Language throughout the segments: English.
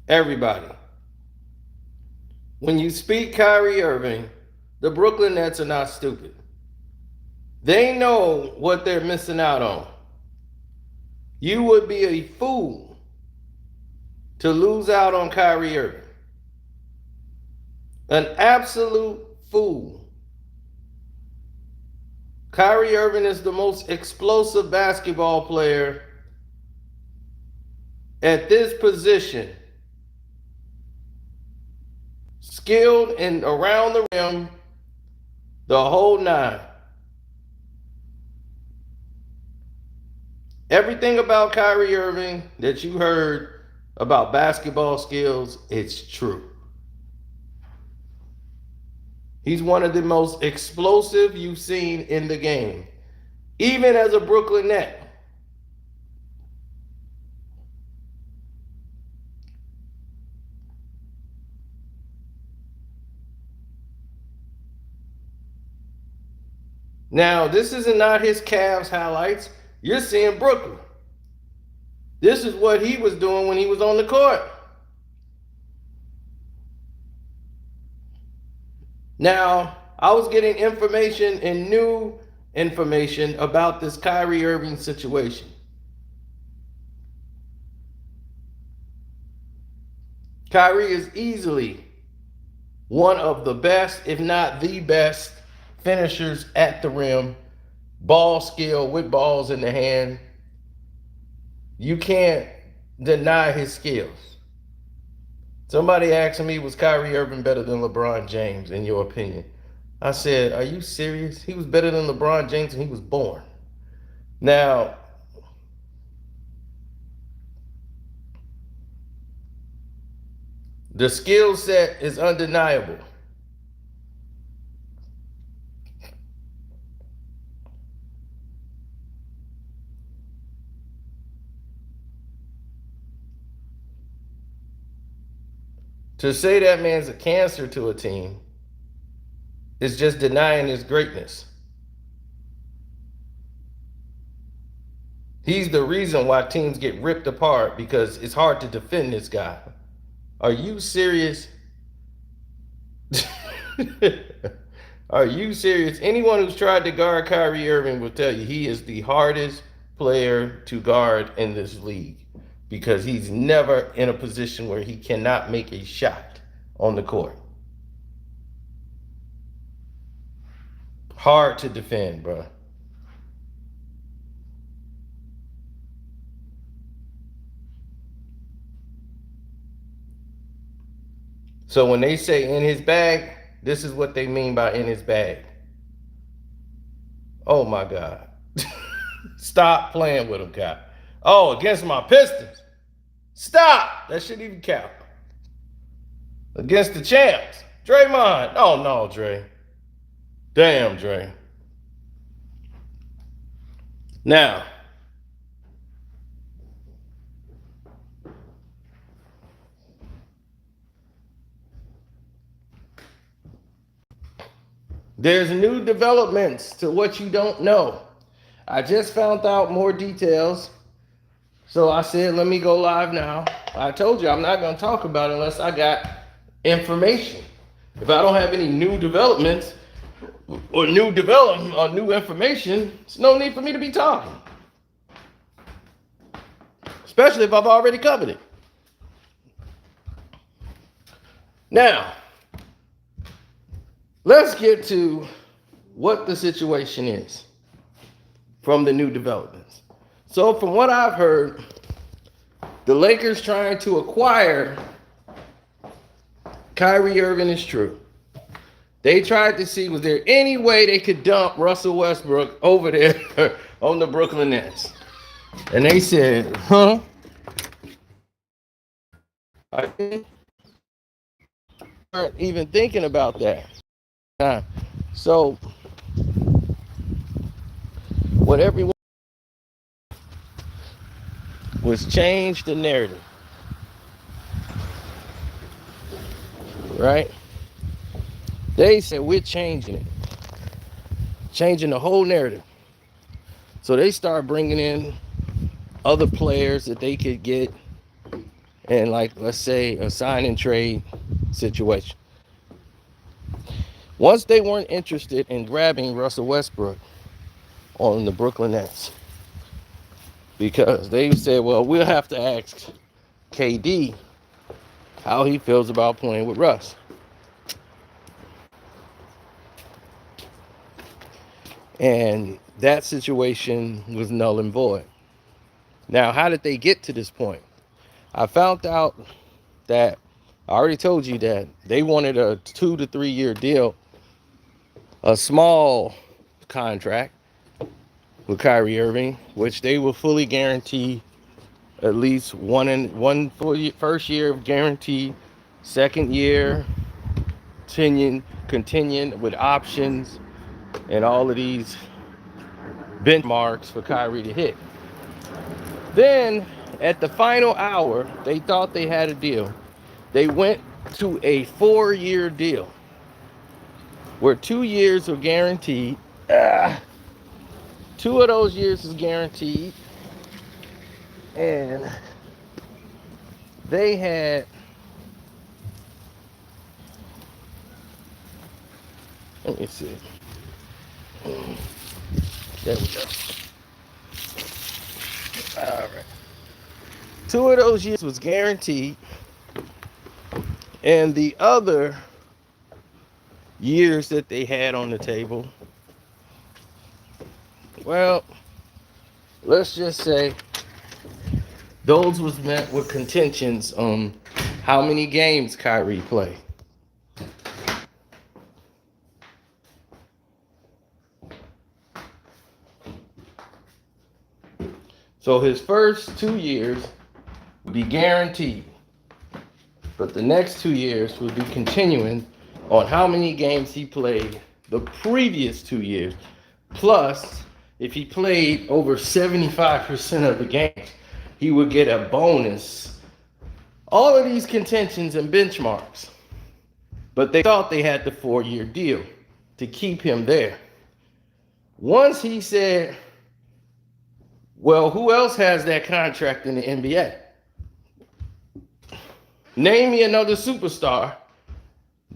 Everybody. When you speak Kyrie Irving, the Brooklyn Nets are not stupid. They know what they're missing out on. You would be a fool to lose out on Kyrie Irving. An absolute fool. Kyrie Irving is the most explosive basketball player at this position. Skilled and around the rim, the whole nine. Everything about Kyrie Irving that you heard about basketball skills, it's true. He's one of the most explosive you've seen in the game, even as a Brooklyn Net. Now, this is not his Cavs highlights. You're seeing Brooklyn. This is what he was doing when he was on the court. Now, I was getting information and new information about this Kyrie Irving situation. Kyrie is easily one of the best, if not the best, finishers at the rim. Ball skill with balls in the hand. You can't deny his skills. Somebody asked me, was Kyrie Irving better than LeBron James, in your opinion? I said, are you serious? He was better than LeBron James when he was born. Now, the skill set is undeniable. To say that man's a cancer to a team is just denying his greatness. He's the reason why teams get ripped apart, because it's hard to defend this guy. Are you serious? Are you serious? Anyone who's tried to guard Kyrie Irving will tell you he is the hardest player to guard in this league, because he's never in a position where he cannot make a shot on the court. Hard to defend, bro. So when they say in his bag, this is what they mean by in his bag. Oh my God. Stop playing with him, Cap. Oh, against my Pistons. Stop. That shouldn't even count. Against the champs. Draymond. Oh no, Dre. Damn, Dre. Now, there's new developments to what you don't know. I just found out more details. So I said, let me go live now. I told you I'm not going to talk about it unless I got information. If I don't have any new developments or new information, there's no need for me to be talking. Especially if I've already covered it. Now, let's get to what the situation is from the new developments. So from what I've heard, the Lakers trying to acquire Kyrie Irving is true. They tried to see, was there any way they could dump Russell Westbrook over there on the Brooklyn Nets? And they said, huh? I weren't even thinking about that. So what everyone was change the narrative, right? They said we're changing it, changing the whole narrative. So they start bringing in other players that they could get and, like, let's say a sign and trade situation. Once they weren't interested in grabbing Russell Westbrook on the Brooklyn Nets, because they said, well, we'll have to ask KD how he feels about playing with Russ. And that situation was null and void. Now, how did they get to this point? I found out that I already told you that they wanted a 2 to 3 year deal, a small contract with Kyrie Irving, which they will fully guarantee at least one first year of guarantee, second year continuing with options and all of these benchmarks for Kyrie to hit. Then at the final hour, they thought they had a deal. They went to a 4-year deal where 2 years were guaranteed. 2 of those years is guaranteed. And they had, let me see. There we go. All right. 2 of those years was guaranteed. And the other years that they had on the table, well, let's just say those was met with contentions on how many games Kyrie played. So his first 2 years would be guaranteed, but the next 2 years would be continuing on how many games he played the previous 2 years. Plus, if he played over 75% of the games, he would get a bonus. All of these contentions and benchmarks. But they thought they had the 4-year deal to keep him there. Once he said, well, who else has that contract in the NBA? Name me another superstar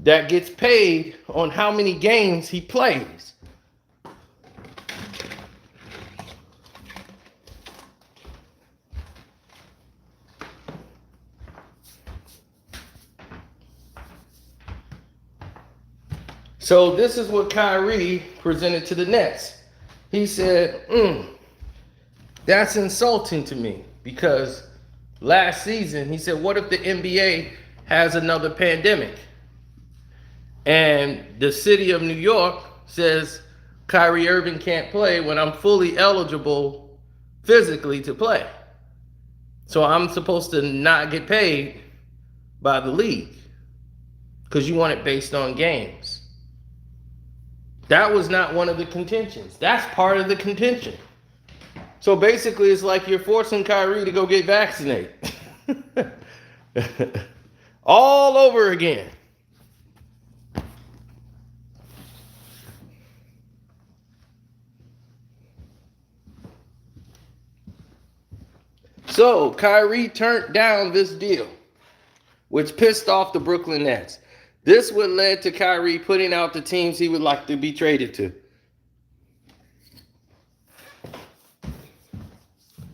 that gets paid on how many games he plays. So this is what Kyrie presented to the Nets. He said, that's insulting to me, because last season he said, what if the NBA has another pandemic and the city of New York says Kyrie Irving can't play when I'm fully eligible physically to play? So I'm supposed to not get paid by the league because you want it based on games. That was not one of the contentions. That's part of the contention. So basically, it's like you're forcing Kyrie to go get vaccinated. All over again. So Kyrie turned down this deal, which pissed off the Brooklyn Nets. This would lead to Kyrie putting out the teams he would like to be traded to.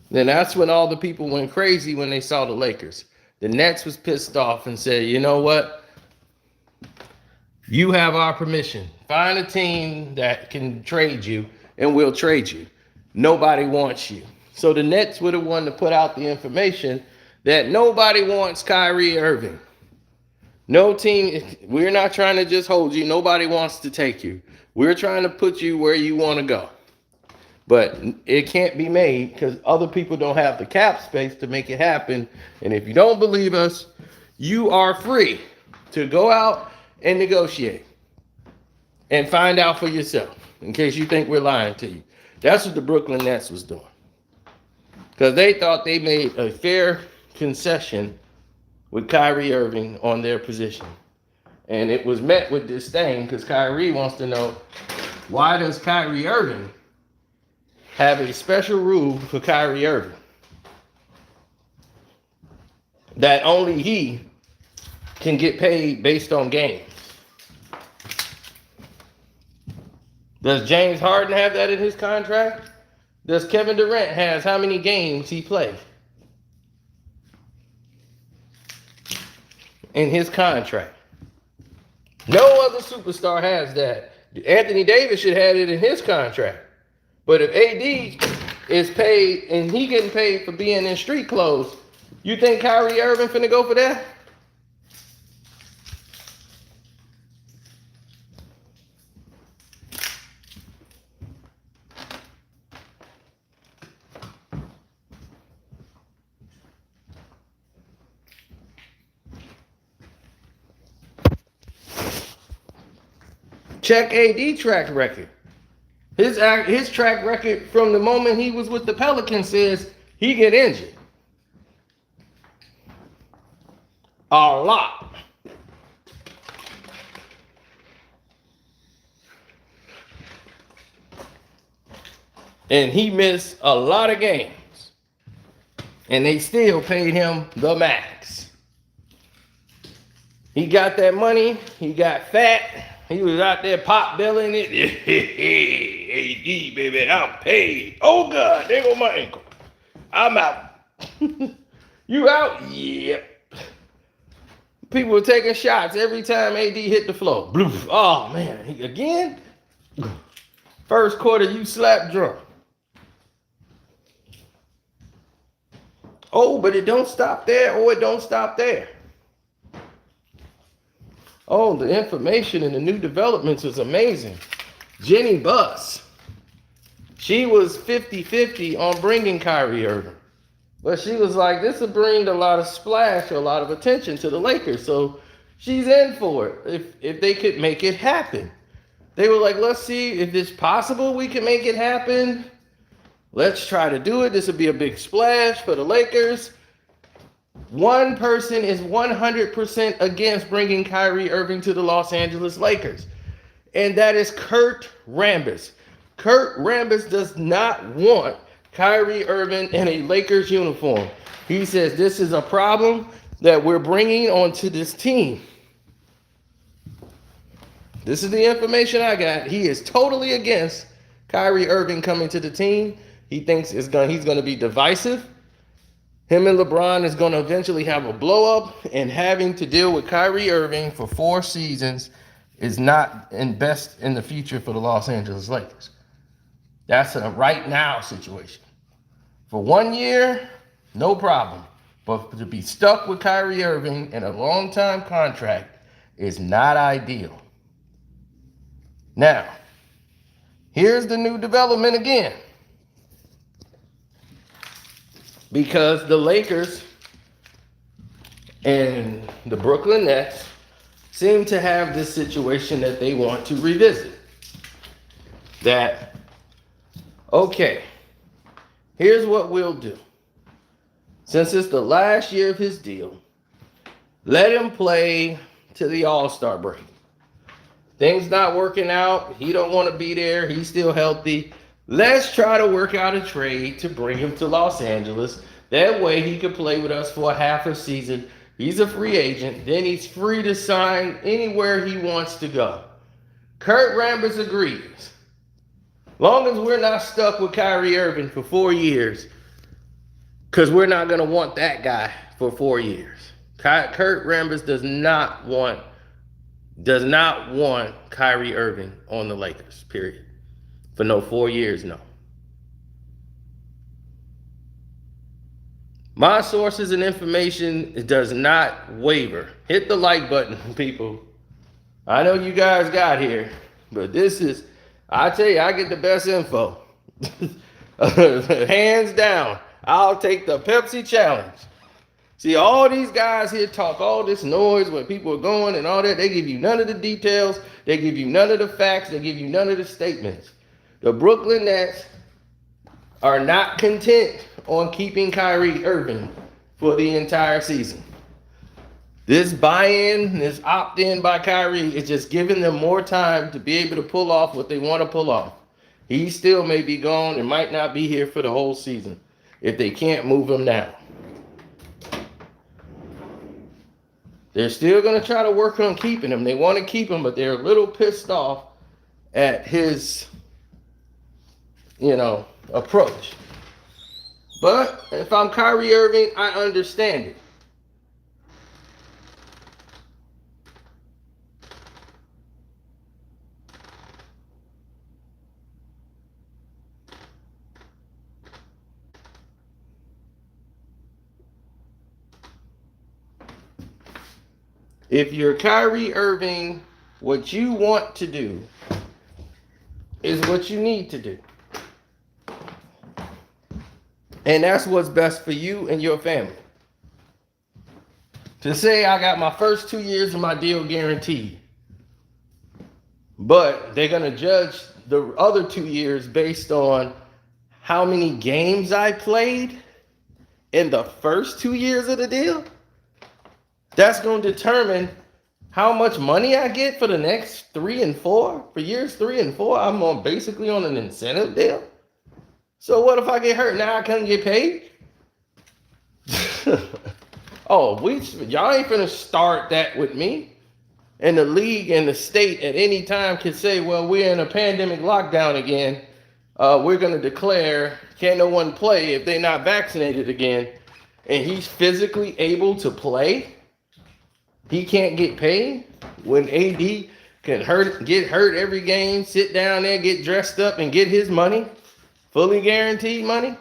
Then that's when all the people went crazy when they saw the Lakers. The Nets was pissed off and said, you know what? You have our permission. Find a team that can trade you and we'll trade you. Nobody wants you. So the Nets would have wanted to put out the information that nobody wants Kyrie Irving. No team, we're not trying to just hold you. Nobody wants to take you. We're trying to put you where you want to go. But it can't be made because other people don't have the cap space to make it happen. And if you don't believe us, you are free to go out and negotiate and find out for yourself in case you think we're lying to you. That's what the Brooklyn Nets was doing, because they thought they made a fair concession with Kyrie Irving on their position. And it was met with disdain because Kyrie wants to know, why does Kyrie Irving have a special rule for Kyrie Irving? that only he can get paid based on games. Does James Harden have that in his contract? Does Kevin Durant has how many games he played in his contract? No other superstar has that. Anthony Davis should have it in his contract. But if AD is paid and he getting paid for being in street clothes, you think Kyrie Irving finna go for that? Check AD track record. His track record from the moment he was with the Pelicans says he get injured. A lot. And he missed a lot of games. And they still paid him the max. He got that money. He got fat. He was out there pop billing it. AD, baby, I'm paid. Oh, God, there go my ankle. I'm out. You out? Yep. People were taking shots every time AD hit the floor. Oh, man, again? First quarter, you slap drunk. Oh, but it don't stop there. Oh, it don't stop there. Oh, the information and the new developments is amazing. Jenny Buss. She was 50-50 on bringing Kyrie Irving. But she was like, this will bring a lot of splash, a lot of attention to the Lakers. So she's in for it if they could make it happen. They were like, let's see if it's possible we can make it happen. Let's try to do it. This will be a big splash for the Lakers. One person is 100% against bringing Kyrie Irving to the Los Angeles Lakers, and that is Kurt Rambis. Kurt Rambis does not want Kyrie Irving in a Lakers uniform. He says this is a problem that we're bringing onto this team. This is the information I got. He is totally against Kyrie Irving coming to the team. He thinks he's going to be divisive. Him and LeBron is going to eventually have a blow up, and having to deal with Kyrie Irving for 4 seasons is not best in the future for the Los Angeles Lakers. That's a right now situation. For 1 year, no problem. But to be stuck with Kyrie Irving in a long-time contract is not ideal. Now, here's the new development again. Because the Lakers and the Brooklyn Nets seem to have this situation that they want to revisit. That, okay, here's what we'll do. Since it's the last year of his deal, let him play to the All-Star break. Things not working out. He don't want to be there. He's still healthy. Let's try to work out a trade to bring him to Los Angeles. That way he could play with us for a half a season. He's a free agent. Then he's free to sign anywhere he wants to go. Kurt Rambis agrees. Long as we're not stuck with Kyrie Irving for 4 years, because we're not going to want that guy for 4 years. Kurt Rambis does not want Kyrie Irving on the Lakers, period. For no 4 years, no. My sources and information does not waver. Hit the like button, people. I know you guys got here, but this is, I tell you, I get the best info. Hands down, I'll take the Pepsi challenge. See, all these guys here talk all this noise where people are going and all that. They give you none of the details. They give you none of the facts. They give you none of the statements. The Brooklyn Nets are not content on keeping Kyrie Irving for the entire season. This buy-in, this opt-in by Kyrie is just giving them more time to be able to pull off what they want to pull off. He still may be gone and might not be here for the whole season if they can't move him now. They're still going to try to work on keeping him. They want to keep him, but they're a little pissed off at his, approach. But if I'm Kyrie Irving, I understand it. If you're Kyrie Irving, what you want to do is what you need to do. And that's what's best for you and your family. To say I got my first 2 years of my deal guaranteed, but they're going to judge the other 2 years based on how many games I played in the first 2 years of the deal, that's going to determine how much money I get for the next 3 and 4. For years 3 and 4, I'm basically on an incentive deal. So what if I get hurt? Now I can't get paid? Y'all ain't finna start that with me. And the league and the state at any time can say, well, we're in a pandemic lockdown again. We're going to declare can't no one play if they're not vaccinated again. And he's physically able to play. He can't get paid when AD can get hurt every game, sit down there, get dressed up, and get his money, fully guaranteed money.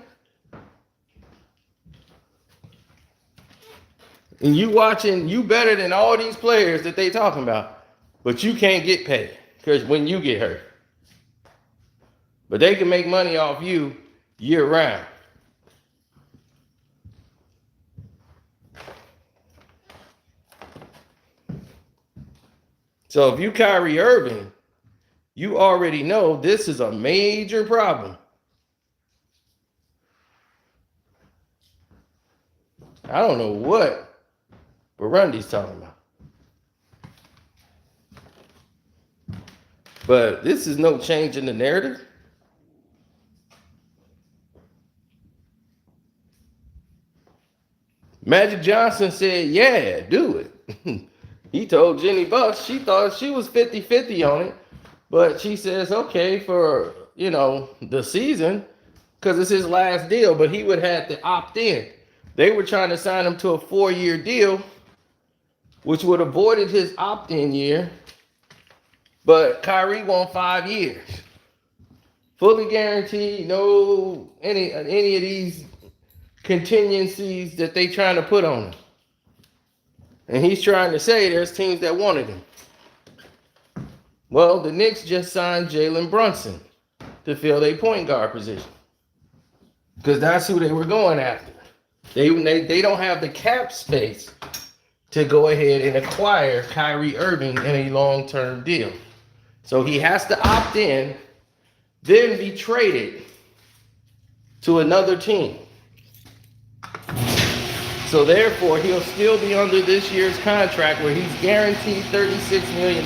And you better than all these players that they talking about, but you can't get paid because when you get hurt. But they can make money off you year round. So if you Kyrie Irving, you already know this is a major problem. I don't know what Burundi's talking about. But this is no change in the narrative. Magic Johnson said, yeah, do it. He told Jenny Bucks she thought she was 50-50 on it. But she says, okay, for, the season, because it's his last deal, but he would have to opt in. They were trying to sign him to a 4-year deal, which would have avoided his opt-in year. But Kyrie won 5 years. Fully guaranteed, no any of these contingencies that they trying to put on him. And he's trying to say there's teams that wanted him. Well, the Knicks just signed Jalen Brunson to fill their point guard position. Because that's who they were going after. They don't have the cap space to go ahead and acquire Kyrie Irving in a long-term deal. So he has to opt in, then be traded to another team. So therefore, he'll still be under this year's contract where he's guaranteed $36 million.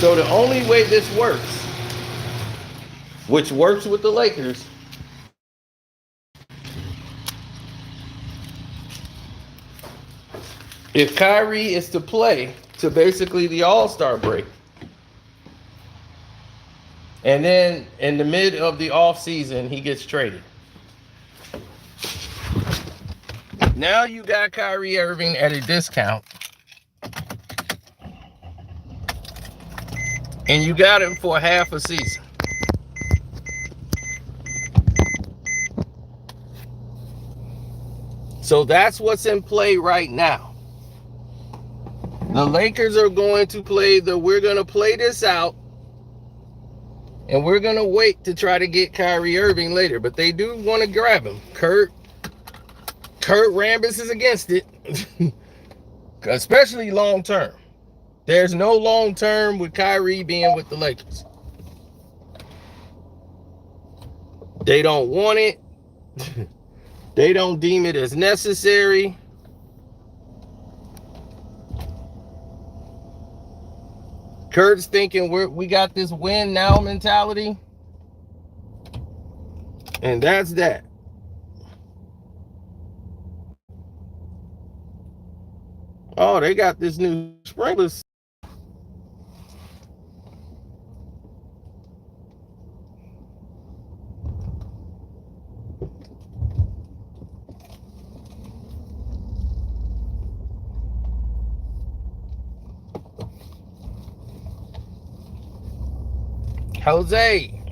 So the only way this works, which works with the Lakers, if Kyrie is to play to basically the All-Star break, and then in the mid of the offseason, he gets traded. Now you got Kyrie Irving at a discount. And you got him for half a season. So that's what's in play right now. The Lakers are going to play we're going to play this out. And we're going to wait to try to get Kyrie Irving later. But they do want to grab him. Kurt Rambis is against it. Especially long term. There's no long term with Kyrie being with the Lakers. They don't want it. They don't deem it as necessary. Kurt's thinking we got this win now mentality. And that's that. Oh, they got this new sprinkler. Jose,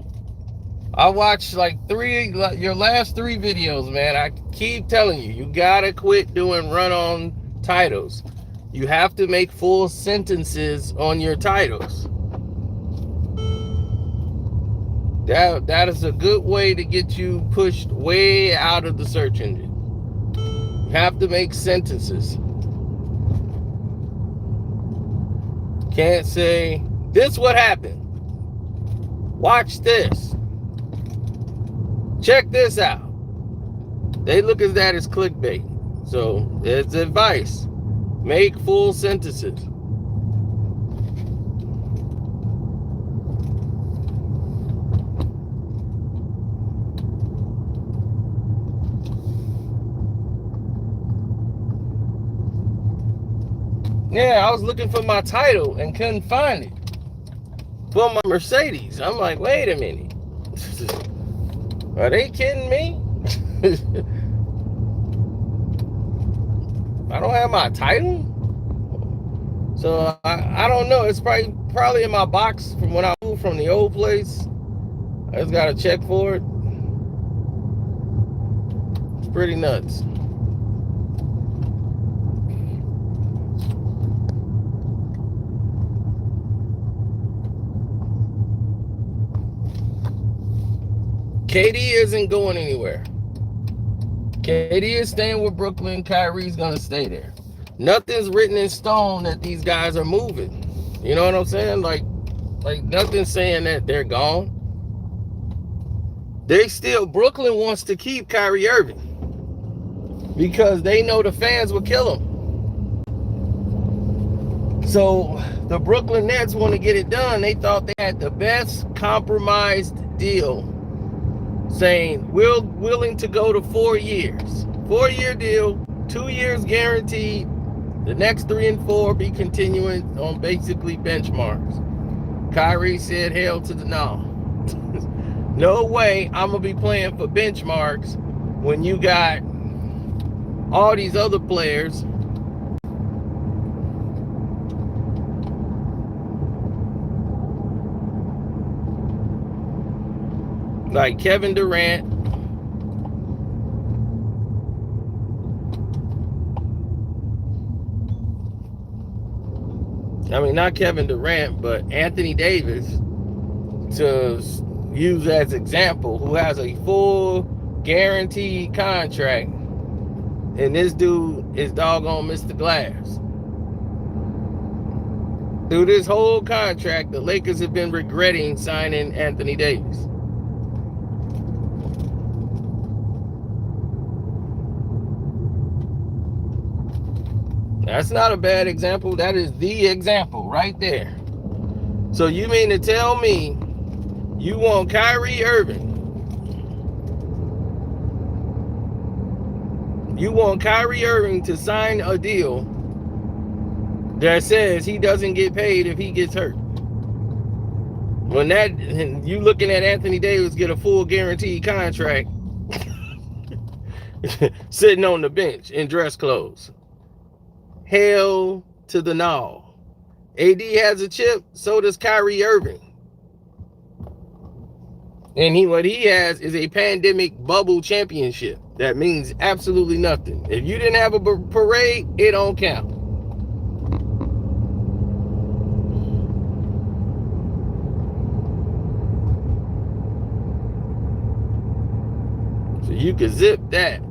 I watched like your last 3 videos, man. I keep telling you, you gotta quit doing run-on titles. You have to make full sentences on your titles. That is a good way to get you pushed way out of the search engine. You have to make sentences. Can't say, this what happened. Watch this. Check this out. They look at that as clickbait. So it's advice. Make full sentences. Yeah, I was looking for my title and couldn't find it. For my Mercedes. I'm like, wait a minute. Are they kidding me? I don't have my title? So I don't know. It's probably in my box from when I moved from the old place. I just gotta check for it. It's pretty nuts. KD isn't going anywhere. KD is staying with Brooklyn. Kyrie's gonna stay there. Nothing's written in stone that these guys are moving. You know what I'm saying? Like nothing's saying that they're gone. Brooklyn wants to keep Kyrie Irving because they know the fans will kill him. So the Brooklyn Nets want to get it done. They thought they had the best compromised deal, saying we're willing to go to 4 years. 4-year deal, 2 years guaranteed. The next 3 and 4 be continuing on basically benchmarks. Kyrie said hell to the no. No way I'm going to be playing for benchmarks when you got all these other players like Kevin Durant, I mean, not Kevin Durant, but Anthony Davis, to use as example, who has a full guaranteed contract, and this dude is doggone Mr. Glass. Through this whole contract, the Lakers have been regretting signing Anthony Davis. That's not a bad example. That is the example right there. So you mean to tell me you want Kyrie Irving? You want Kyrie Irving to sign a deal that says he doesn't get paid if he gets hurt? When you looking at Anthony Davis get a full guaranteed contract sitting on the bench in dress clothes. Hell to the no. AD has a chip, so does Kyrie Irving. And what he has is a pandemic bubble championship. That means absolutely nothing. If you didn't have a parade, it don't count. So you can zip that.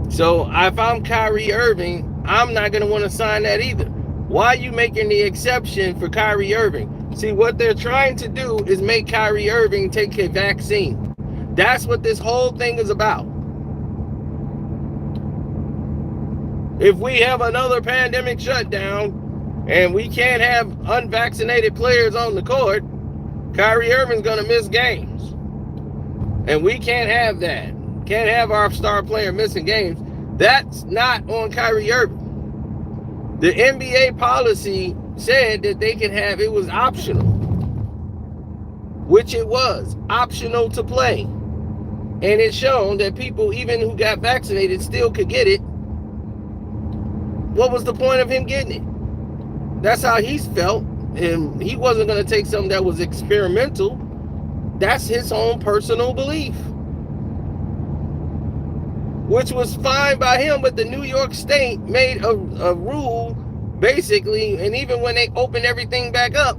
So if I'm Kyrie Irving, I'm not going to want to sign that either. Why are you making the exception for Kyrie Irving? See, what they're trying to do is make Kyrie Irving take a vaccine. That's what this whole thing is about. If we have another pandemic shutdown and we can't have unvaccinated players on the court, Kyrie Irving's going to miss games. And we can't have that. Can't have our star player missing games. That's not on Kyrie Irving. The NBA policy said that they could have, it was optional, which it was, optional to play. And it's shown that people, even who got vaccinated, still could get it. What was the point of him getting it? That's how he's felt. And he wasn't going to take something that was experimental. That's his own personal belief. Which was fine by him, but the New York State made a rule, basically, and even when they opened everything back up,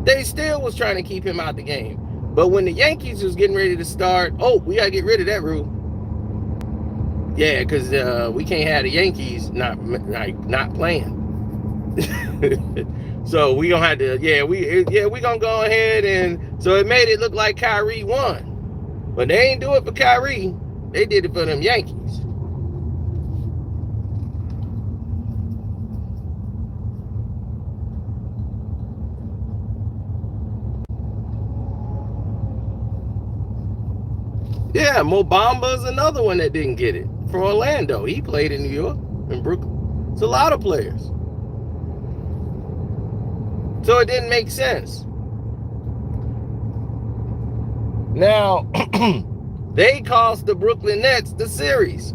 they still was trying to keep him out the game. But when the Yankees was getting ready to start, oh, we got to get rid of that rule. Yeah, because we can't have the Yankees not playing. So we gonna have to, we gonna go ahead, and so it made it look like Kyrie won. But they ain't do it for Kyrie. They did it for them Yankees. Yeah, Mo Bamba's another one that didn't get it from Orlando. He played in New York and Brooklyn. It's a lot of players. So it didn't make sense. Now, they cost the Brooklyn Nets the series.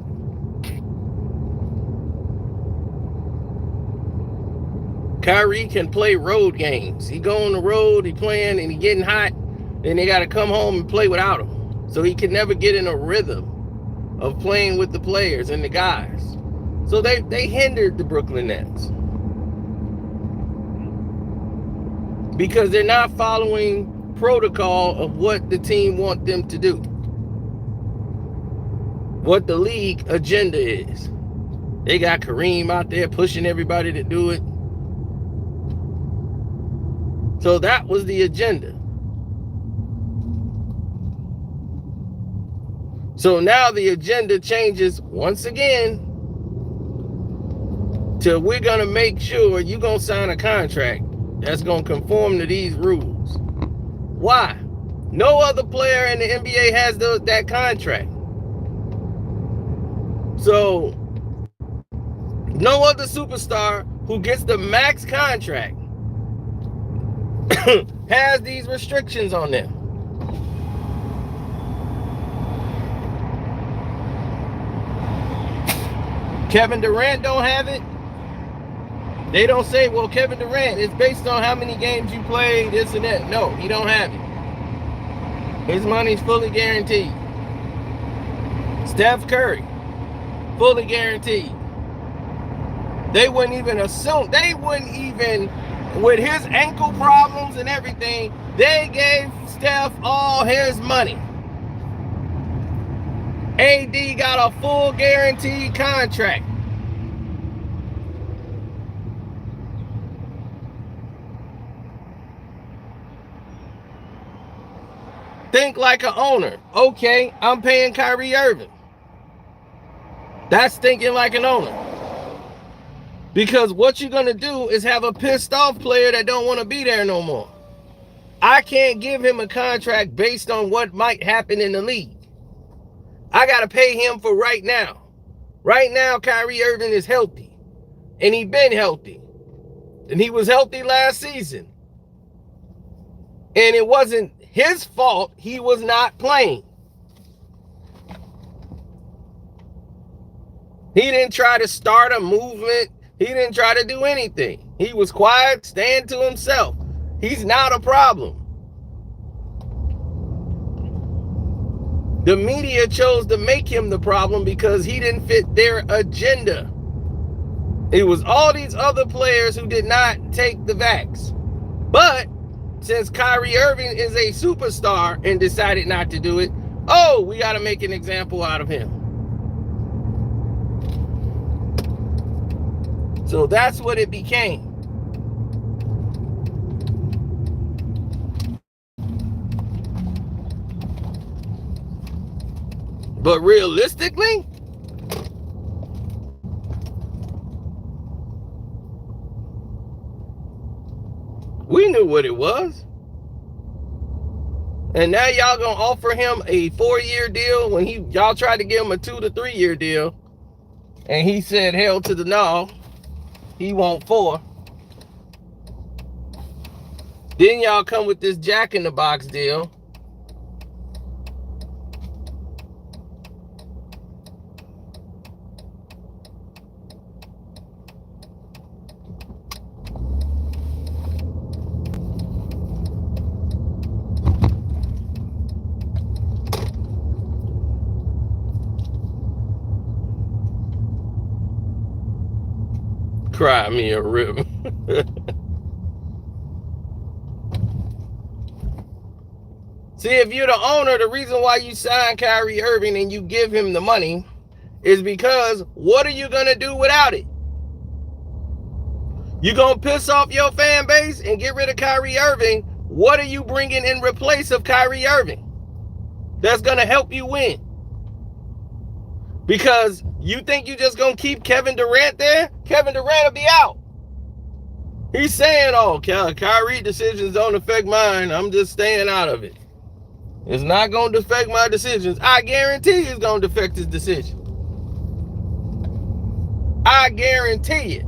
Kyrie can play road games. He go on the road, he playing, and he getting hot, and they got to come home and play without him. So he can never get in a rhythm of playing with the players and the guys. So they hindered the Brooklyn Nets. Because they're not following protocol of what the team want them to do. What the league agenda is. They got Kareem out there pushing everybody to do it. So that was the agenda. So now the agenda changes once again to we're going to make sure you're going to sign a contract that's going to conform to these rules. Why? No other player in the NBA has that contract. So no other superstar who gets the max contract has these restrictions on them. Kevin Durant don't have it. They don't say, well, Kevin Durant, it's based on how many games you play, this and that. No, he don't have it. His money's fully guaranteed. Steph Curry, fully guaranteed. They wouldn't even assume, with his ankle problems and everything, they gave Steph all his money. AD got a full guaranteed contract. Think like an owner. Okay, I'm paying Kyrie Irving. That's thinking like an owner. Because what you're going to do is have a pissed off player that don't want to be there no more. I can't give him a contract based on what might happen in the league. I got to pay him for right now. Right now, Kyrie Irving is healthy. And he's been healthy. And he was healthy last season. And it wasn't his fault he was not playing. He didn't try to start a movement. He didn't try to do anything. He was quiet, staying to himself. He's not a problem. The media chose to make him the problem because he didn't fit their agenda. It was all these other players who did not take the vax. But since Kyrie Irving is a superstar and decided not to do it, oh, we got to make an example out of him. So that's what it became. But realistically, we knew what it was. And now y'all gonna offer him a 4-year deal when y'all tried to give him a 2 to 3 year deal, and he said hell to the no, he want 4. Then y'all come with this Jack in the Box deal. Cry me a river. See, if you're the owner, the reason why you sign Kyrie Irving and you give him the money is because what are you going to do without it? You going to piss off your fan base and get rid of Kyrie Irving. What are you bringing in replace of Kyrie Irving that's going to help you win? Because you think you just going to keep Kevin Durant there? Kevin Durant will be out. He's saying, oh, Kyrie decisions don't affect mine. I'm just staying out of it. It's not going to affect my decisions. I guarantee it's going to affect his decision. I guarantee it.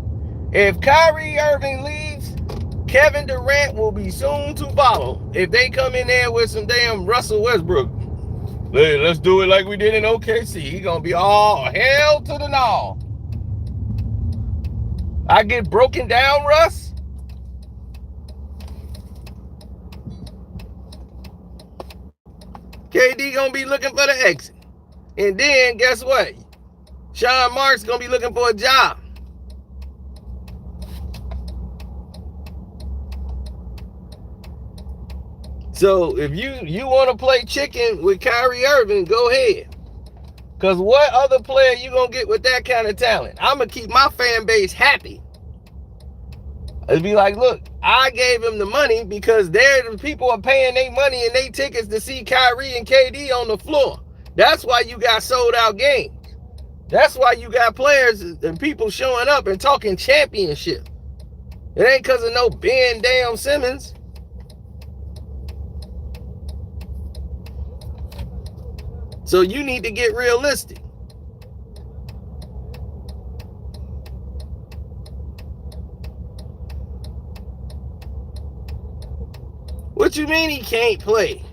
If Kyrie Irving leaves, Kevin Durant will be soon to follow. If they come in there with some damn Russell Westbrook, hey, let's do it like we did in OKC. He's going to be all hell to the no. I get broken down, Russ. KD gonna be looking for the exit. And then guess what? Sean Marks gonna be looking for a job. So if you want to play chicken with Kyrie Irving, go ahead. Because what other player you gonna get with that kind of talent? I'm gonna keep my fan base happy. It'd be like, look, I gave him the money because the people are paying their money and their tickets to see Kyrie and KD on the floor. That's why you got sold out games. That's why you got players and people showing up and talking championship. It ain't because of no Ben damn Simmons. So you need to get realistic. What you mean he can't play?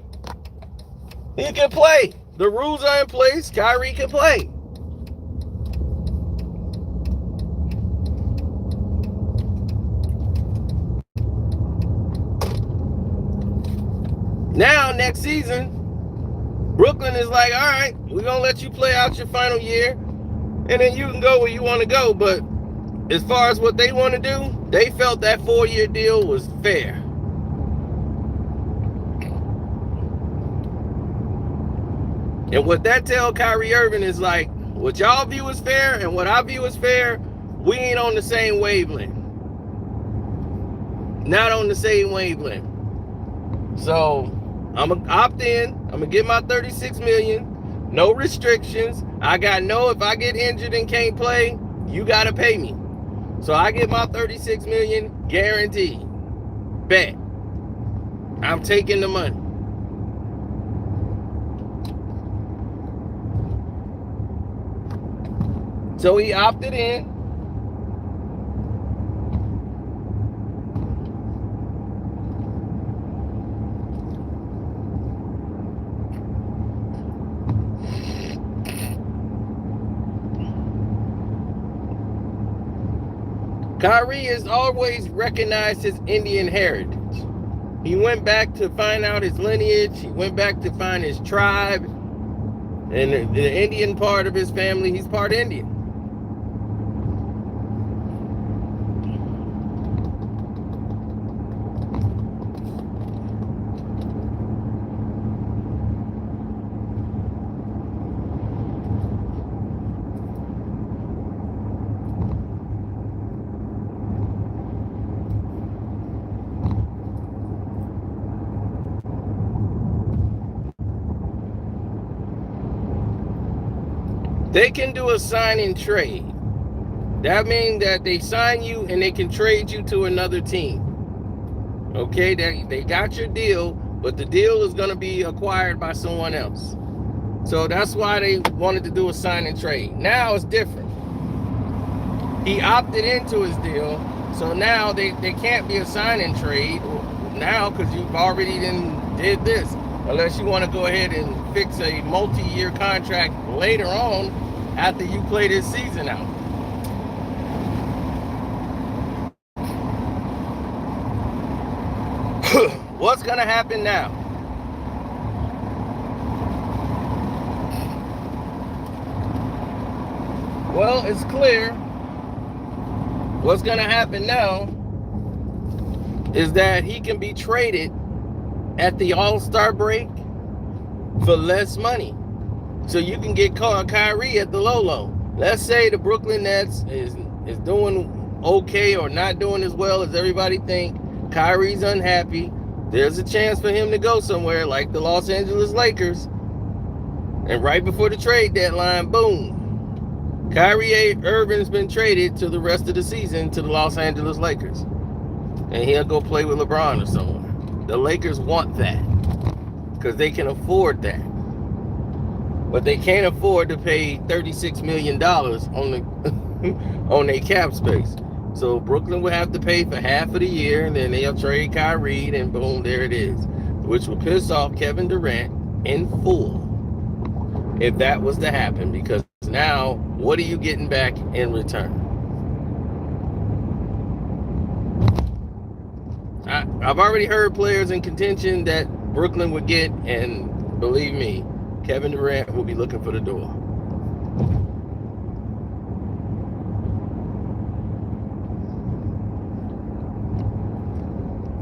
He can play. The rules are in place. Kyrie can play. Now, next season, Brooklyn is like, all right, we're going to let you play out your final year, and then you can go where you want to go. But as far as what they want to do, they felt that 4-year deal was fair. And what that tell Kyrie Irving is like, what y'all view as fair and what I view as fair, we ain't on the same wavelength. Not on the same wavelength. So I'm going to opt in. I'm going to get my $36 million. No restrictions. I got if I get injured and can't play, you got to pay me. So I get my $36 million guaranteed. Bet. I'm taking the money. So he opted in. Kyrie has always recognized his Indian heritage. He went back to find out his lineage. He went back to find his tribe. And the Indian part of his family, he's part Indian. They can do a sign and trade. That means that they sign you and they can trade you to another team. Okay, they got your deal, but the deal is going to be acquired by someone else. So that's why they wanted to do a sign and trade. Now it's different. He opted into his deal, so now they can't be a sign and trade now because you've already did this. Unless you want to go ahead and fix a multi-year contract later on after you play this season out. What's going to happen now? Well, it's clear. What's going to happen now is that he can be traded at the All-Star break for less money. So you can get Kyrie at the low. Let's say the Brooklyn Nets is doing okay or not doing as well as everybody think. Kyrie's unhappy. There's a chance for him to go somewhere like the Los Angeles Lakers. And right before the trade deadline, boom. Kyrie Irving's been traded to the rest of the season to the Los Angeles Lakers. And he'll go play with LeBron or someone. The Lakers want that because they can afford that. But they can't afford to pay $36 million on their cap space. So Brooklyn will have to pay for half of the year, and then they'll trade Kyrie, and boom, there it is. Which will piss off Kevin Durant in full if that was to happen, because now, what are you getting back in return? I've already heard players in contention that Brooklyn would get, and believe me, Kevin Durant will be looking for the door.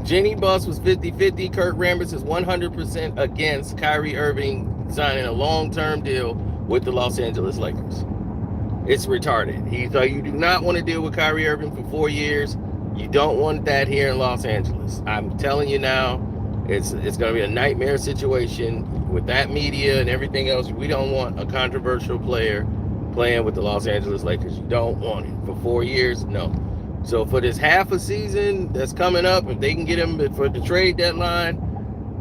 Jenny Buss was 50-50. Kurt Rambis is 100% against Kyrie Irving signing a long-term deal with the Los Angeles Lakers. It's retarded. He thought you do not want to deal with Kyrie Irving for 4 years. You don't want that here in Los Angeles. I'm telling you now, it's going to be a nightmare situation with that media and everything else. We don't want a controversial player playing with the Los Angeles Lakers. You don't want it for 4 years. No. So for this half a season that's coming up, if they can get him for the trade deadline,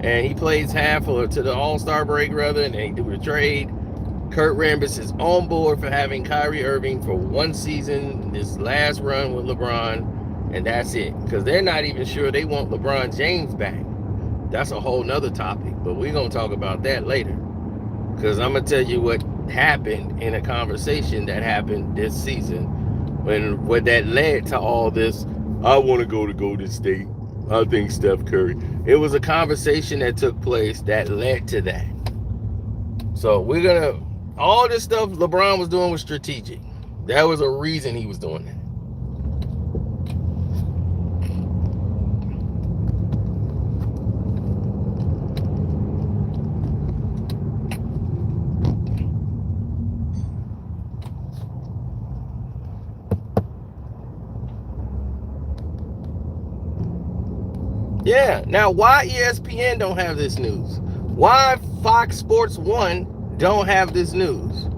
and he plays half or to the All-Star break rather, and they do the trade, Kurt Rambis is on board for having Kyrie Irving for 1 season, this last run with LeBron, and that's it. Because they're not even sure they want LeBron James back. That's a whole nother topic, but we're going to talk about that later. Because I'm going to tell you what happened in a conversation that happened this season when that led to all this. I want to go to Golden State. I think Steph Curry. It was a conversation that took place that led to that. So we're going to, all this stuff LeBron was doing was strategic. That was a reason he was doing that. Yeah, now why ESPN don't have this news? Why Fox Sports 1 don't have this news?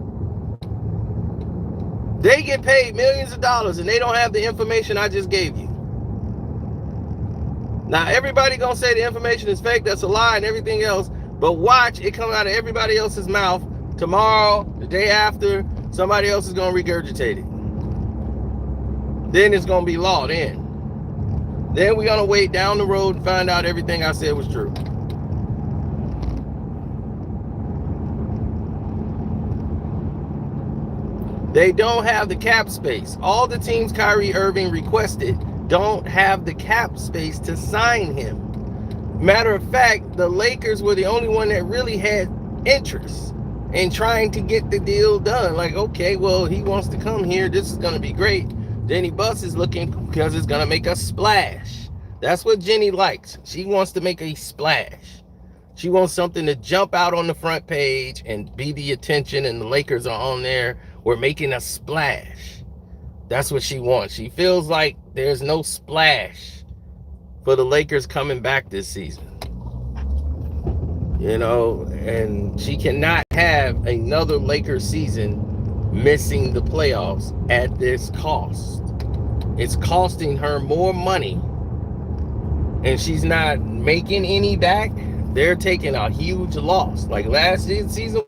They get paid millions of dollars and they don't have the information I just gave you. Now everybody gonna say the information is fake, that's a lie and everything else, but watch it come out of everybody else's mouth tomorrow, the day after, somebody else is gonna regurgitate it. Then it's gonna be law then. Then we're going to wait down the road and find out everything I said was true. They don't have the cap space. All the teams Kyrie Irving requested don't have the cap space to sign him. Matter of fact, the Lakers were the only one that really had interest in trying to get the deal done. Like, okay, well, he wants to come here. This is going to be great. Jenny Buss is looking because it's going to make a splash. That's what Jenny likes. She wants to make a splash. She wants something to jump out on the front page and be the attention, and the Lakers are on there. We're making a splash. That's what she wants. She feels like there's no splash for the Lakers coming back this season. You know, and she cannot have another Lakers season missing the playoffs at this cost. It's costing her more money and she's not making any back they're taking a huge loss. Like last season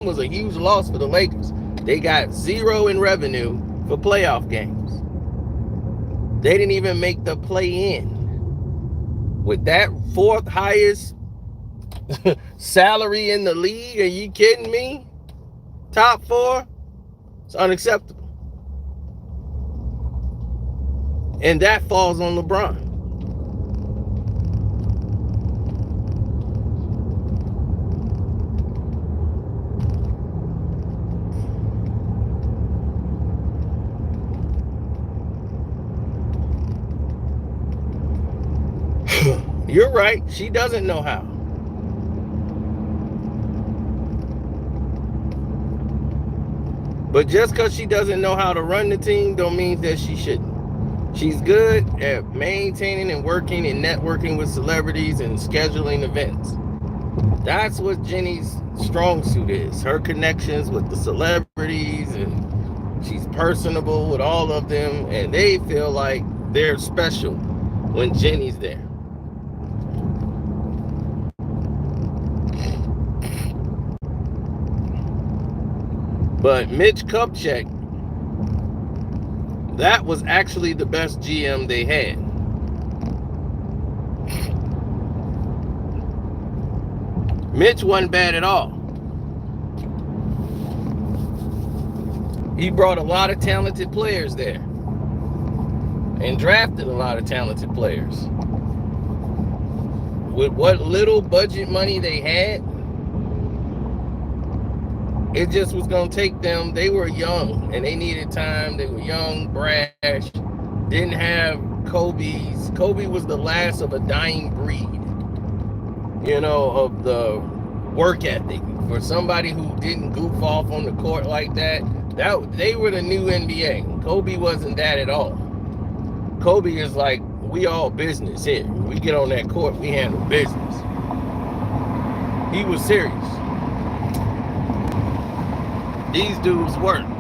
was a huge loss for the Lakers. They got 0 in revenue for playoff games. They didn't even make the play-in. With that 4th highest salary in the league, are you kidding me? Top 4? It's unacceptable. And that falls on LeBron. You're right. She doesn't know how. But just because she doesn't know how to run the team don't mean that she shouldn't. She's good at maintaining and working and networking with celebrities and scheduling events. That's what Jenny's strong suit is. Her connections with the celebrities, and she's personable with all of them, and they feel like they're special when Jenny's there. But Mitch Kupchak, that was actually the best GM they had. Mitch wasn't bad at all. He brought a lot of talented players there and drafted a lot of talented players. With what little budget money they had, it just was going to take them. They were young and they needed time. They were young, brash, didn't have Kobe's. Kobe was the last of a dying breed, you know, of the work ethic. For somebody who didn't goof off on the court like that, they were the new NBA. Kobe wasn't that at all. Kobe is like, we all business here. We get on that court, we handle business. He was serious. These dudes weren't.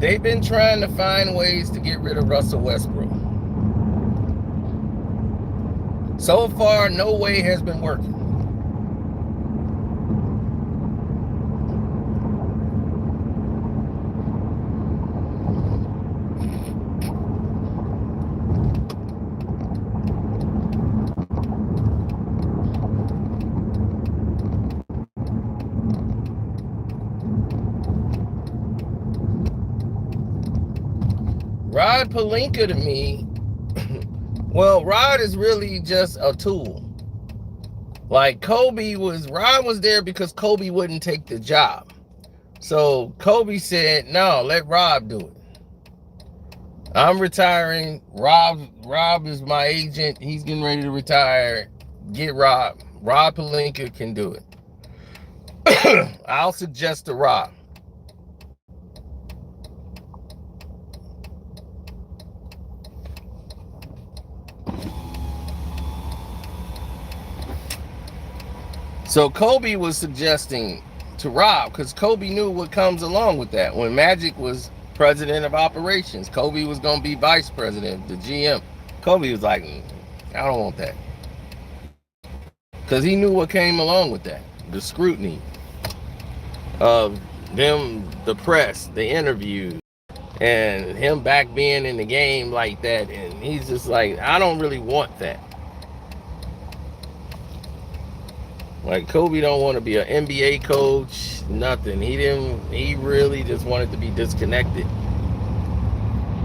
They've been trying to find ways to get rid of Russell Westbrook. So far, no way has been working. Rod Pelinka to me, well, Rod is really just a tool. Like Rod was there because Kobe wouldn't take the job. So Kobe said, no, let Rob do it. I'm retiring. Rob is my agent. He's getting ready to retire. Get Rob. Rod Pelinka can do it. I'll suggest to Rob. So Kobe was suggesting to Rob, because Kobe knew what comes along with that. When Magic was president of operations, Kobe was going to be vice president, the GM. Kobe was like, I don't want that. Because he knew what came along with that. The scrutiny of them, the press, the interviews, and him back being in the game like that. And he's just like, I don't really want that. Like Kobe don't want to be an NBA coach, nothing. He really just wanted to be disconnected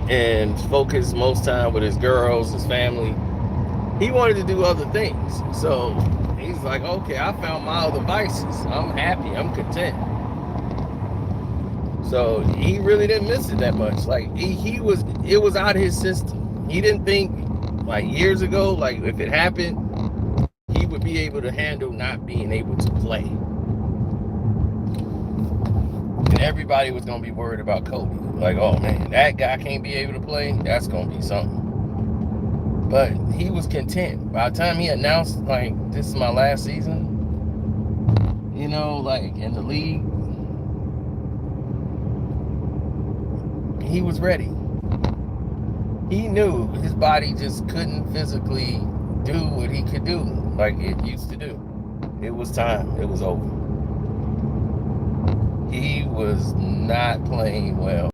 and focus most time with his girls, his family. He wanted to do other things. So he's like, okay, I found my other vices. I'm happy, I'm content. So he really didn't miss it that much. Like it was out of his system. He didn't think like years ago, like if it happened, he would be able to handle not being able to play. And everybody was going to be worried about Kobe. Like, oh man, that guy can't be able to play. That's going to be something. But he was content. By the time he announced, like, this is my last season, you know, like, in the league, he was ready. He knew his body just couldn't physically do what he could do like it used to do. It was time. It was over. He was not playing well.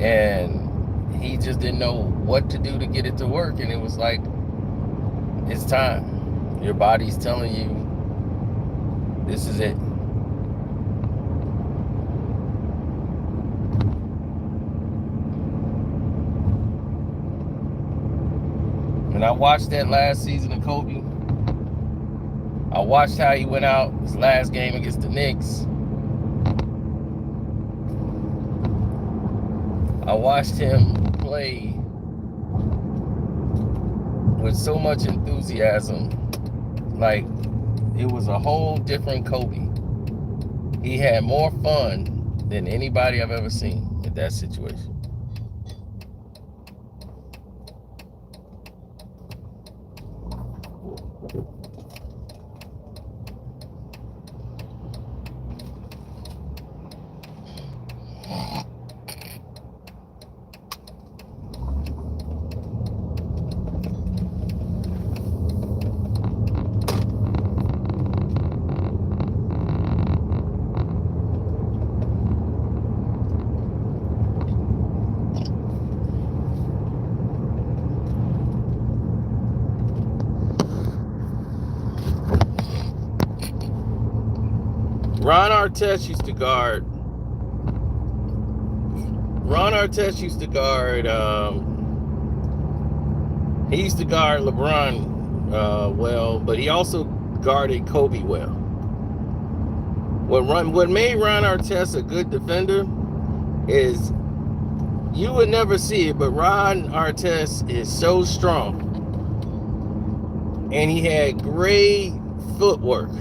And he just didn't know what to do to get it to work. And it was like, it's time. Your body's telling you, this is it. And I watched that last season of Kobe. I watched how he went out his last game against the Knicks. I watched him play with so much enthusiasm. Like, it was a whole different Kobe. He had more fun than anybody I've ever seen in that situation. Artest used to guard. He used to guard LeBron well, but he also guarded Kobe well. What made Ron Artest a good defender is, you would never see it, but Ron Artest is so strong, and he had great footwork.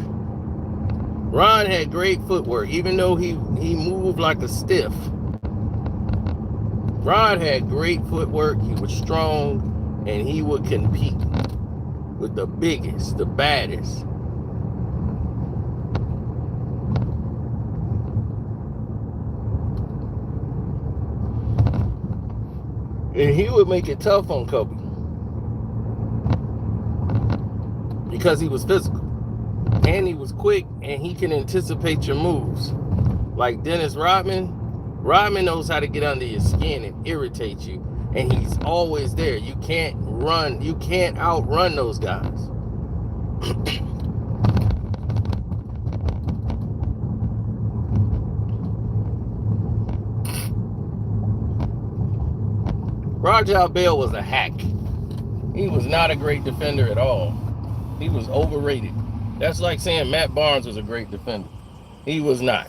Ron had great footwork, even though he moved like a stiff. Ron had great footwork, he was strong, and he would compete with the biggest, the baddest. And he would make it tough on Kobe because he was physical. And he was quick, and he can anticipate your moves. Like Dennis Rodman. Rodman knows how to get under your skin and irritate you. And he's always there. You can't outrun those guys. Raja Bell was a hack. He was not a great defender at all. He was overrated. That's like saying Matt Barnes was a great defender. He was not.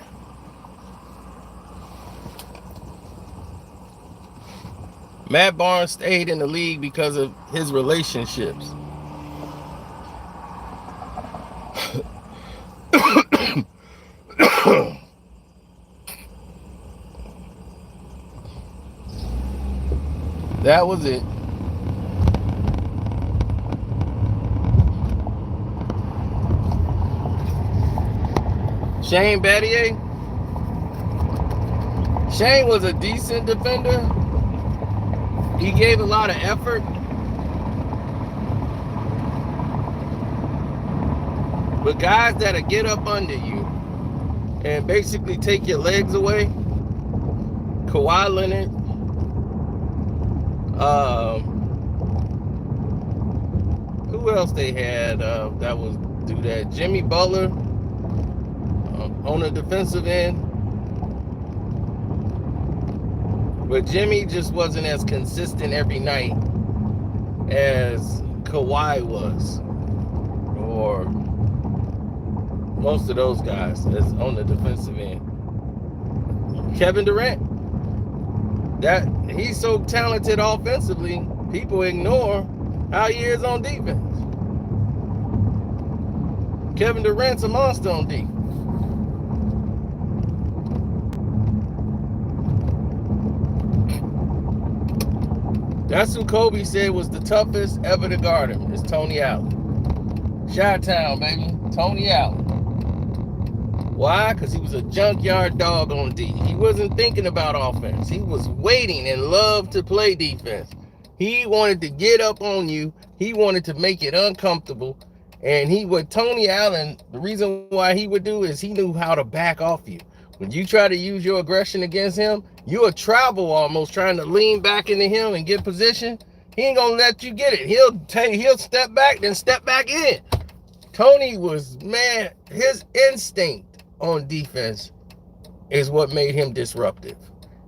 Matt Barnes stayed in the league because of his relationships. That was it. Shane Battier. Shane was a decent defender. He gave a lot of effort. But guys that'll get up under you and basically take your legs away, Kawhi Leonard, who else they had that was do that? Jimmy Butler on the defensive end. But Jimmy just wasn't as consistent every night as Kawhi was, or most of those guys as on the defensive end. Kevin Durant, that he's so talented offensively, people ignore how he is on defense. Kevin Durant's a monster on D. That's who Kobe said was the toughest ever to guard him. It's Tony Allen. Chi-Town, baby. Tony Allen. Why? Because he was a junkyard dog on D. He wasn't thinking about offense. He was waiting and loved to play defense. He wanted to get up on you. He wanted to make it uncomfortable. And Tony Allen, the reason why he would do is he knew how to back off you. When you try to use your aggression against him, you'll travel almost trying to lean back into him and get position. He ain't gonna let you get it. He'll step back, then step back in. Tony was, man, his instinct on defense is what made him disruptive.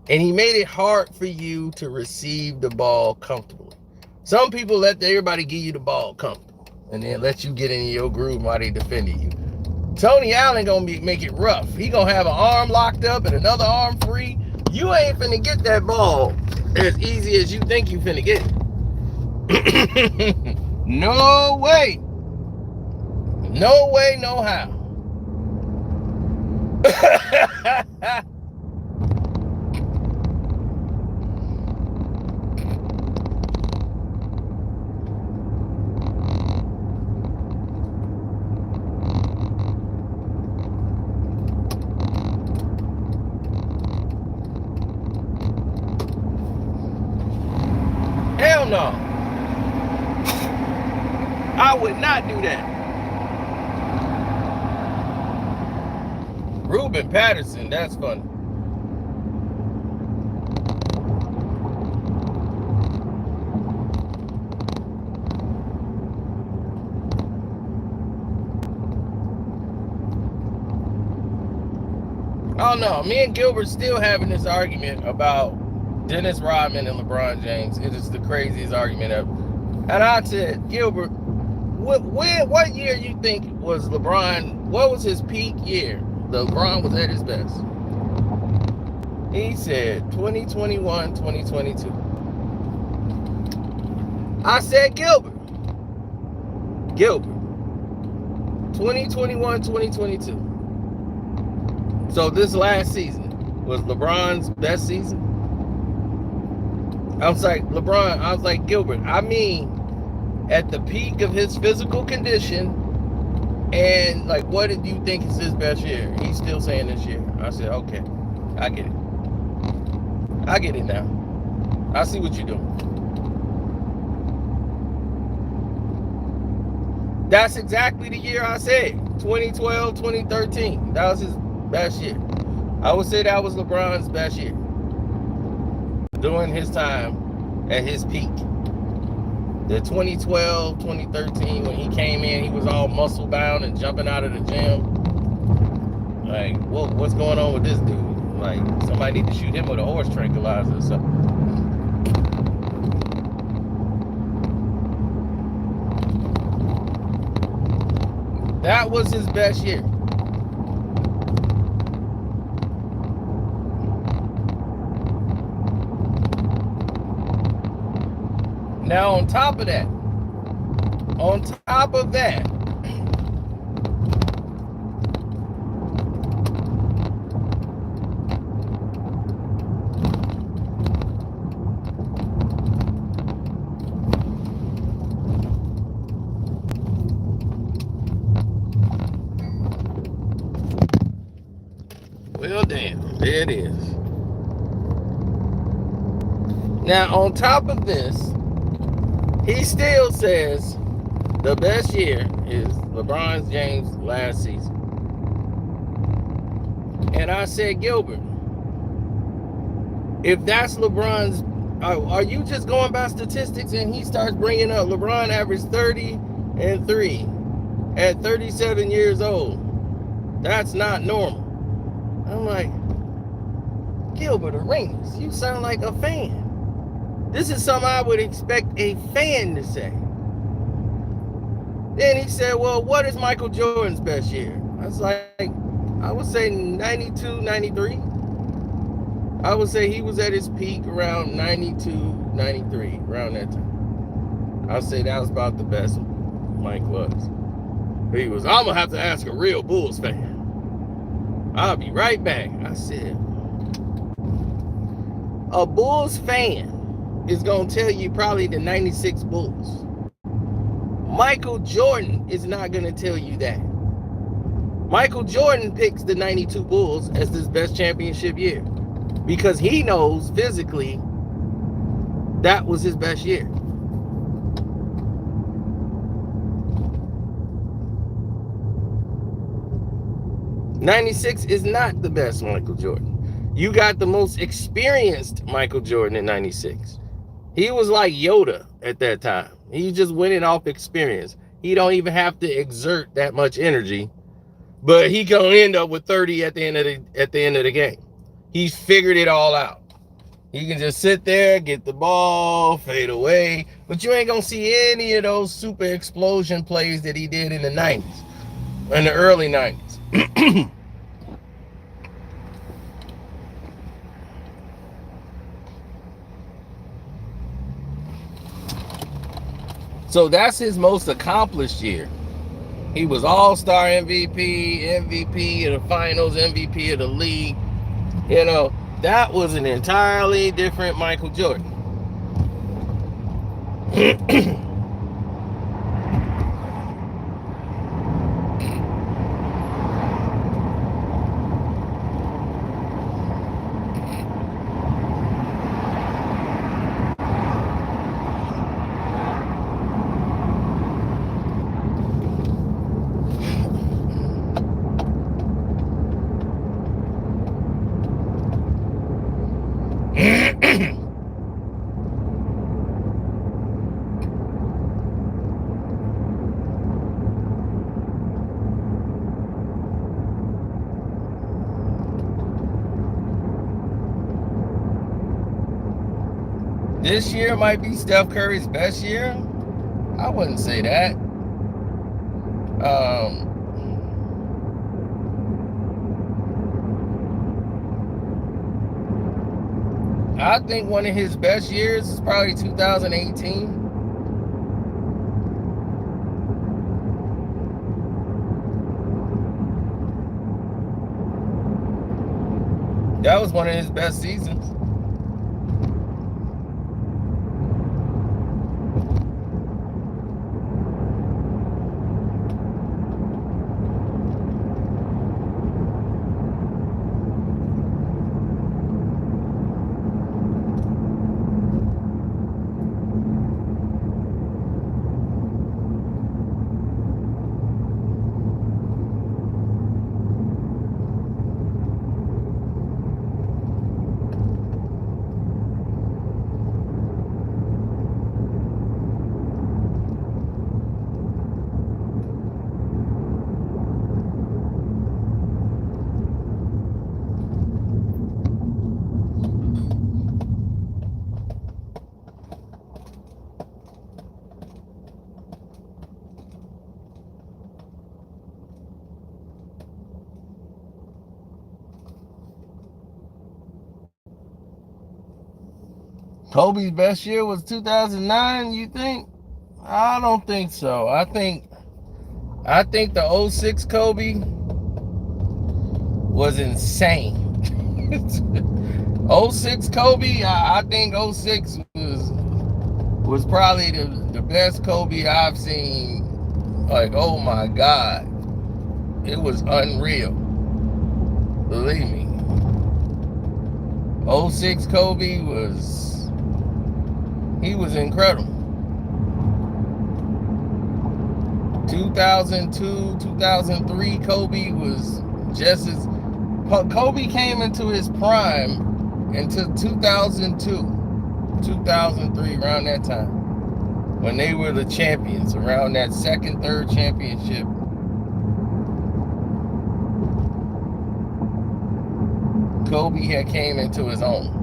And he made it hard for you to receive the ball comfortably. Some people let everybody give you the ball comfortable and then let you get into your groove while they defending you. Tony Allen gonna make it rough. He gonna have an arm locked up and another arm free. You ain't finna get that ball as easy as you think you finna get it. No way. No way, no how. Hell no. I would not do that. Ruben Patterson, that's funny. Oh no, me and Gilbert still having this argument about Dennis Rodman and LeBron James. It is the craziest argument ever. And I said, Gilbert, what year you think was LeBron, what was his peak year? LeBron was at his best. He said 2021, 2022. I said, Gilbert, 2021, 2022. So this last season was LeBron's best season? I was like, Gilbert, I mean, at the peak of his physical condition, and like, what did you think is his best year? He's still saying this year. I said, okay, I get it. I get it now. I see what you're doing. That's exactly the year I said, 2012, 2013. That was his best year. I would say that was LeBron's best year during his time at his peak. The 2012, 2013, when he came in, he was all muscle bound and jumping out of the gym. Like, what's going on with this dude? Like, somebody need to shoot him with a horse tranquilizer or something. That was his best year. Now, on top of that, well, damn, there it is. Now, on top of this, he still says the best year is LeBron James' last season. And I said, Gilbert, if that's LeBron's, are you just going by statistics? And he starts bringing up LeBron averaged 30 and 3 at 37 years old. That's not normal. I'm like, Gilbert Arenas, you sound like a fan. This is something I would expect a fan to say. Then he said, well, what is Michael Jordan's best year? I was like, I would say 92, 93. I would say he was at his peak around 92, 93, around that time. I would say that was about the best Mike was. He was, I'm going to have to ask a real Bulls fan. I'll be right back. I said, a Bulls fan is going to tell you probably the 96 Bulls. Michael Jordan is not going to tell you that. Michael Jordan picks the 92 Bulls as his best championship year because he knows physically that was his best year. '96 is not the best Michael Jordan. You got the most experienced Michael Jordan in '96. He was like Yoda at that time. He just winning off experience. He don't even have to exert that much energy, but he gonna end up with 30 at the end of the game. He's figured it all out. He can just sit there, get the ball, fade away, but you ain't gonna see any of those super explosion plays that he did in the '90s, in the early '90s. So that's his most accomplished year. He was All-Star MVP, MVP of the finals, MVP of the league. You know, that was an entirely different Michael Jordan. This year might be Steph Curry's best year. I wouldn't say that. I think one of his best years is probably 2018. That was one of his best seasons. Kobe's best year was 2009, you think? I don't think so. I think the 06 Kobe was insane. 06 Kobe, I think 06 was probably the best Kobe I've seen. Like, oh my God. It was unreal. Believe me. 06 Kobe he was incredible. 2002, 2003 Kobe was just as... Kobe came into his prime into 2002, 2003, around that time, when they were the champions, around that second, third championship. Kobe had came into his own.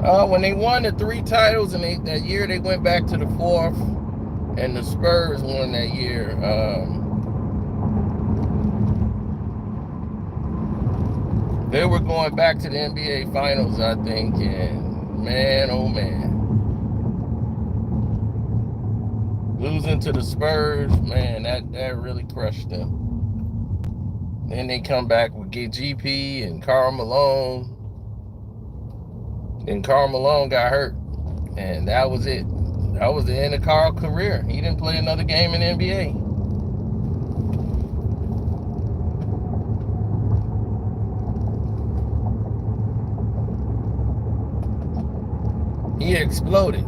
When they won the 3 titles, and that year they went back to the 4th, and the Spurs won that year. They were going back to the NBA Finals, I think, and man, oh man. Losing to the Spurs, man, that really crushed them. Then they come back with GP and Karl Malone. And Karl Malone got hurt. And that was it. That was the end of Karl's career. He didn't play another game in the NBA. He exploded.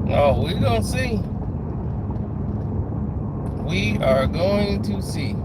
Oh, we're going to see. We are going to see.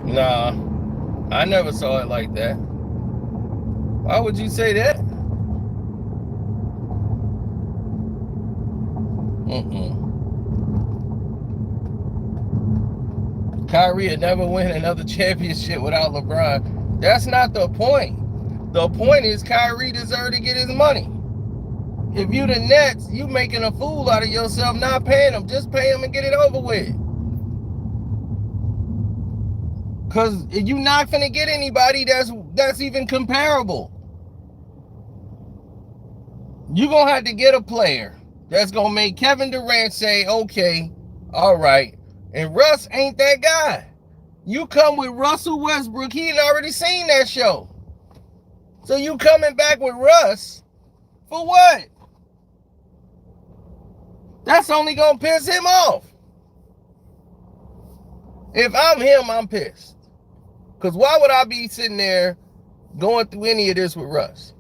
Nah, I never saw it like that. Why would you say that? Kyrie would never win another championship without LeBron. That's not the point. The point is Kyrie deserved to get his money. If you the Nets, you making a fool out of yourself not paying him. Just pay him and get it over with. Because you're not going to get anybody that's even comparable. You're going to have to get a player that's going to make Kevin Durant say, okay, all right. And Russ ain't that guy. You come with Russell Westbrook, he had already seen that show. So you coming back with Russ for what? That's only going to piss him off. If I'm him, I'm pissed. Because why would I be sitting there going through any of this with Russ?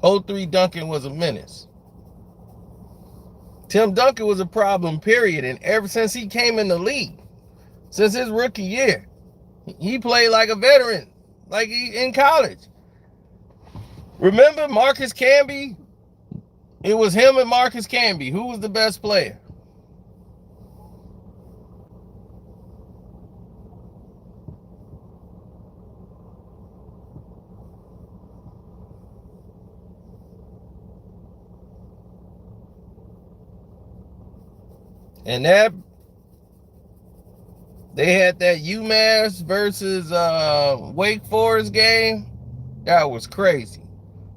'03 Duncan was a menace. Tim Duncan was a problem, period. And ever since he came in the league, since his rookie year, he played like a veteran, like he in college. Remember Marcus Camby? It was him and Marcus Camby. Who was the best player? And that they had that UMass versus Wake Forest game. That was crazy.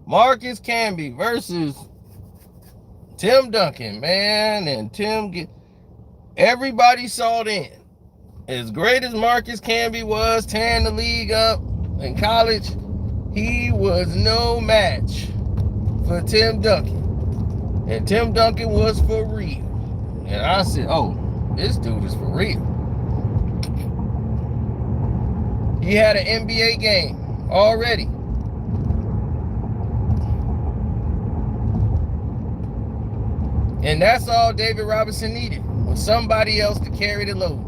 Marcus Camby versus Tim Duncan, man, and everybody saw then. As great as Marcus Camby was, tearing the league up in college, he was no match for Tim Duncan. And Tim Duncan was for real. And I said, oh, this dude is for real. He had an NBA game already. And that's all David Robinson needed, was somebody else to carry the load.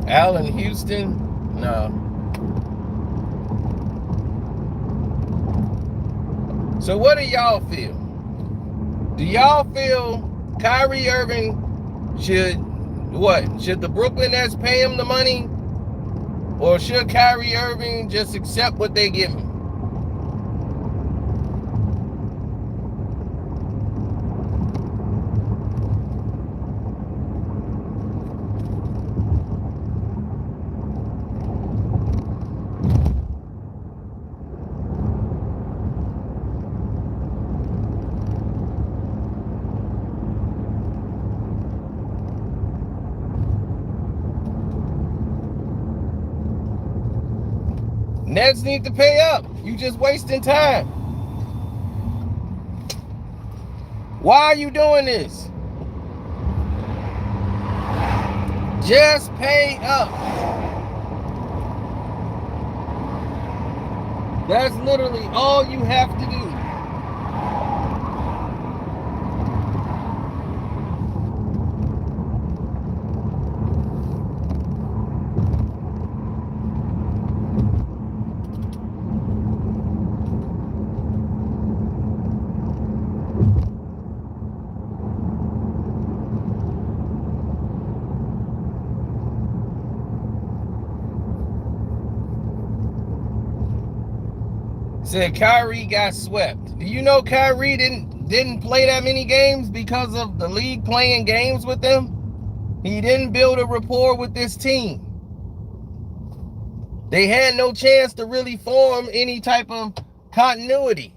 Allen Houston? No. So what do y'all feel? Do y'all feel Kyrie Irving should the Brooklyn Nets pay him the money? Or should Kyrie Irving just accept what they give him? Nets need to pay up. You just wasting time. Why are you doing this? Just pay up. That's literally all you have to do. Said Kyrie got swept. Do you know Kyrie didn't play that many games because of the league playing games with them? He didn't build a rapport with this team. They had no chance to really form any type of continuity.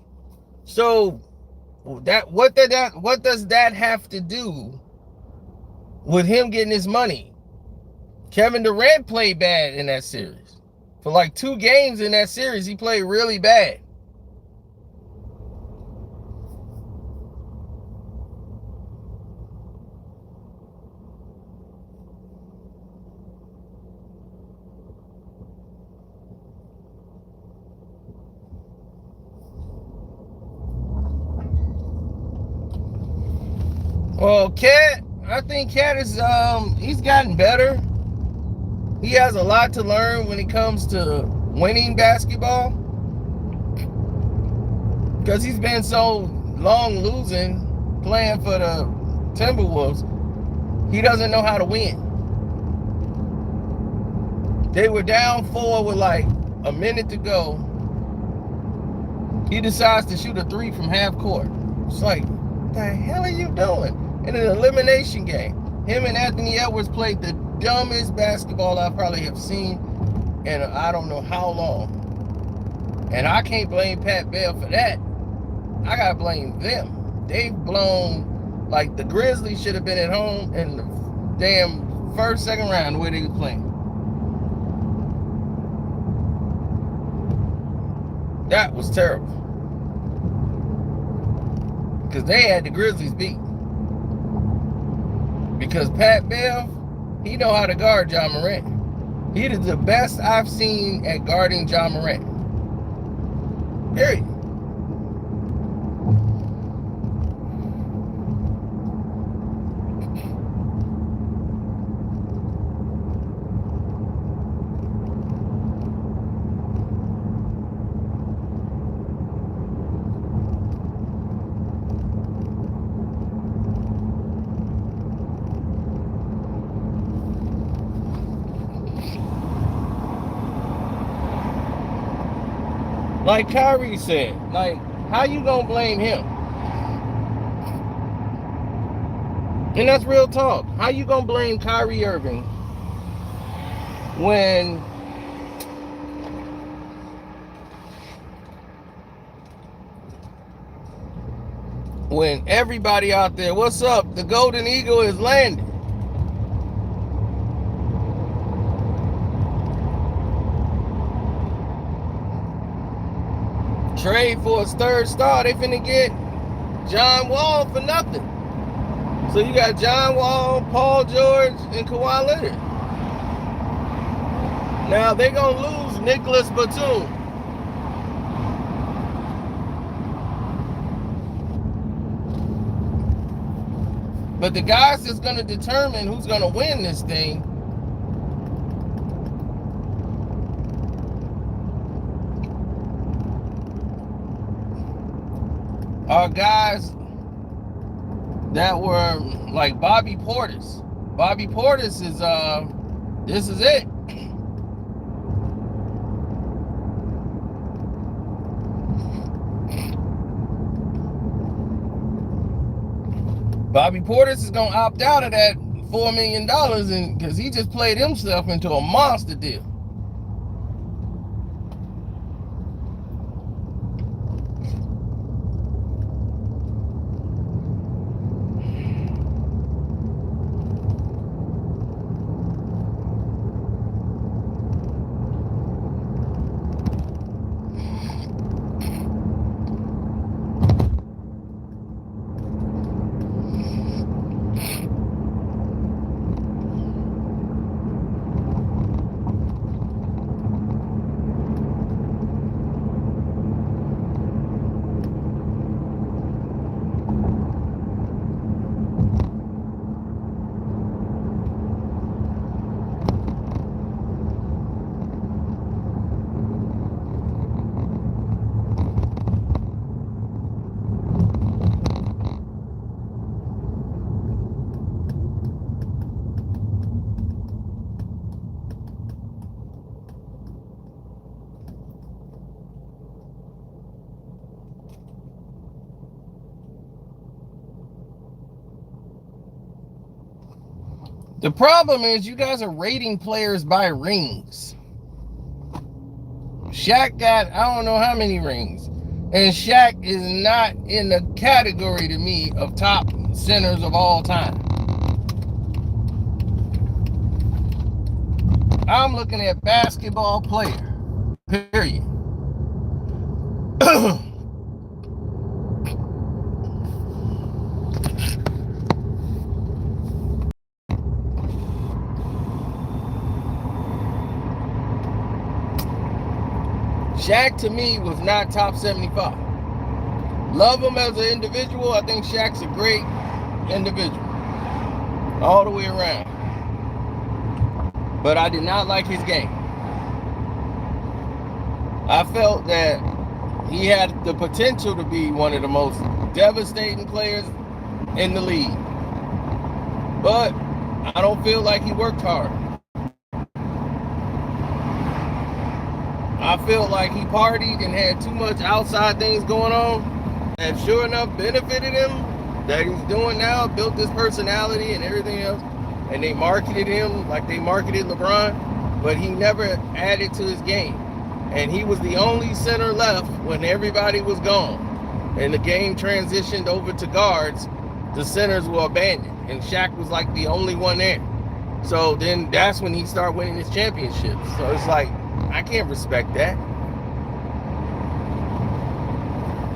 So what does that have to do with him getting his money? Kevin Durant played bad in that series. For like 2 games in that series, he played really bad. Well, Cat, I think Cat is he's gotten better. He has a lot to learn when it comes to winning basketball, because he's been so long losing, playing for the Timberwolves. He doesn't know how to win. They were down 4 with like a minute to go. He decides to shoot a 3 from half court. It's like, what the hell are you doing? In an elimination game, him and Anthony Edwards played the dumbest basketball I probably have seen in I don't know how long. And I can't blame Pat Bell for that. I gotta blame them. They've blown, like, the Grizzlies should have been at home in the damn first, second round where they was playing. That was terrible. Because they had the Grizzlies beat. Because Pat Bell, he know how to guard John Morant. He is the best I've seen at guarding John Morant. Period. Like Kyrie said, like, how you gonna blame him? And that's real talk. How you gonna blame Kyrie Irving when everybody out there, what's up? The Golden Eagle is landing. Trade for his 3rd star. They finna get John Wall for nothing. So you got John Wall, Paul George, and Kawhi Leonard. Now they're gonna lose Nicholas Batum. But the guys that's gonna determine who's gonna win this thing are guys that were like Bobby Portis. Bobby Portis is this is it. Bobby Portis is gonna opt out of that $4 million and because he just played himself into a monster deal. The problem is you guys are rating players by rings. Shaq got I don't know how many rings. And Shaq is not in the category to me of top centers of all time. I'm looking at basketball player. Period. Shaq to me was not top 75. Love him as an individual. I think Shaq's a great individual. All the way around. But I did not like his game. I felt that he had the potential to be one of the most devastating players in the league. But I don't feel like he worked hard. I feel like he partied and had too much outside things going on that sure enough benefited him, that he's doing now, built this personality and everything else. And they marketed him like they marketed LeBron, but he never added to his game. And he was the only center left when everybody was gone. And the game transitioned over to guards, the centers were abandoned. And Shaq was like the only one there. So then that's when he started winning his championships. So it's like, I can't respect that.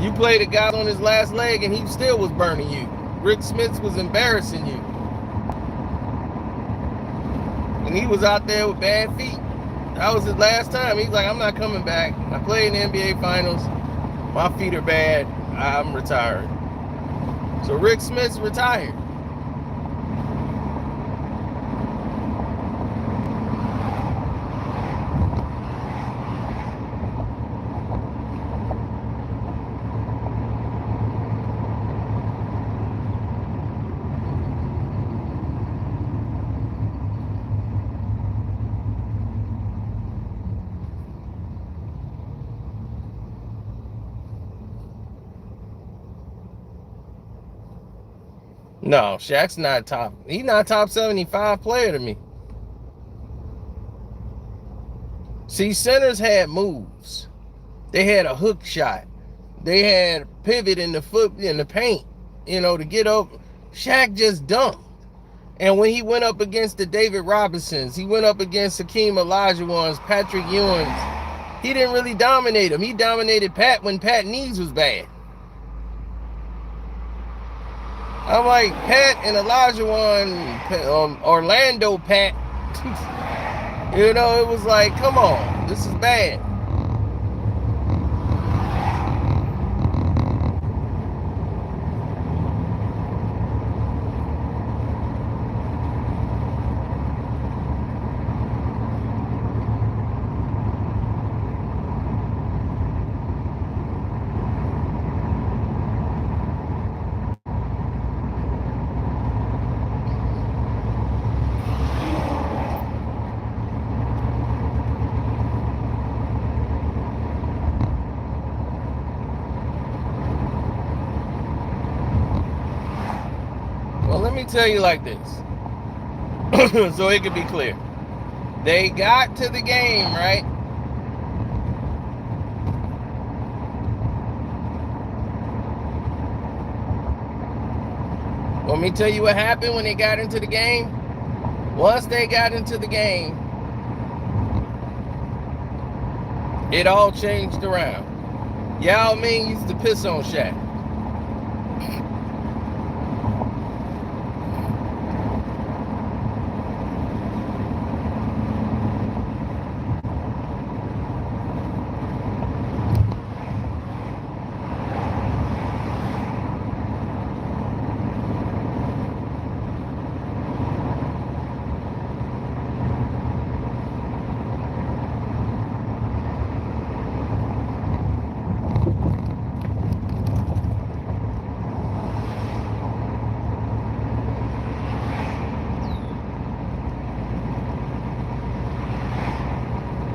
You played a guy on his last leg and he still was burning you. Rick Smith was embarrassing you. And he was out there with bad feet. That was his last time. He's like, I'm not coming back. I played in the NBA Finals. My feet are bad. I'm retired. So Rick Smith's retired. No, Shaq's not top. He's not top 75 player to me. See, centers had moves. They had a hook shot. They had pivot in the foot in the paint, to get over. Shaq just dunked. And when he went up against the David Robinsons, he went up against Hakeem Olajuwons, Patrick Ewings, he didn't really dominate him. He dominated Pat when Pat knees was bad. I'm like, Pat and Olajuwon, Orlando Pat, it was like, come on, this is bad. me tell you like this, so it can be clear. They got to the game, right? Want me to tell you what happened when they got into the game? Once they got into the game, it all changed around. Yao Ming used to piss on Shaq.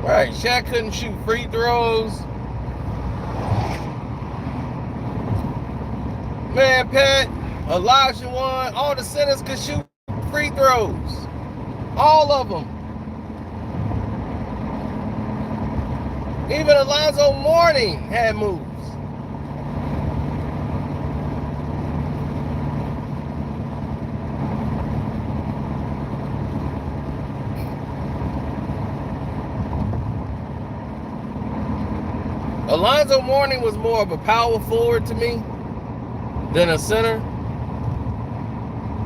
Right, Shaq couldn't shoot free throws. Man, Pat, Elijah One, all the centers could shoot free throws. All of them. Even Alonzo Mourning had moves. Alonzo Mourning was more of a power forward to me than a center.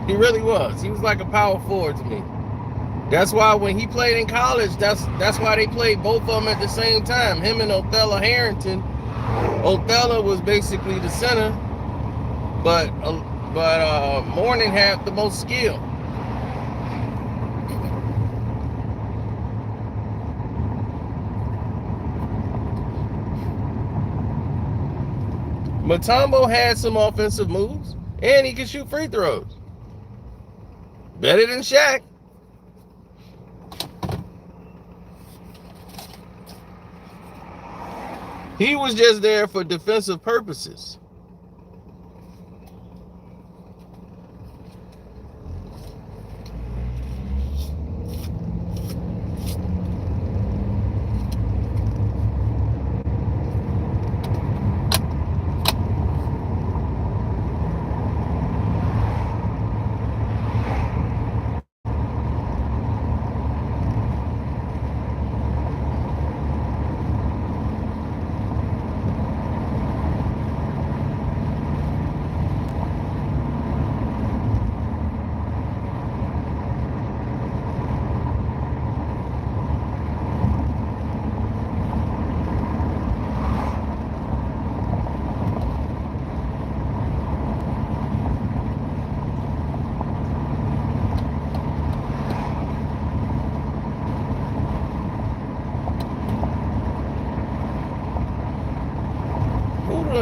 He really was. He was like a power forward to me. That's why when he played in college, that's why they played both of them at the same time. Him and Othello Harrington. Othello was basically the center, but Mourning had the most skill. Mutombo had some offensive moves, and he could shoot free throws. Better than Shaq. He was just there for defensive purposes.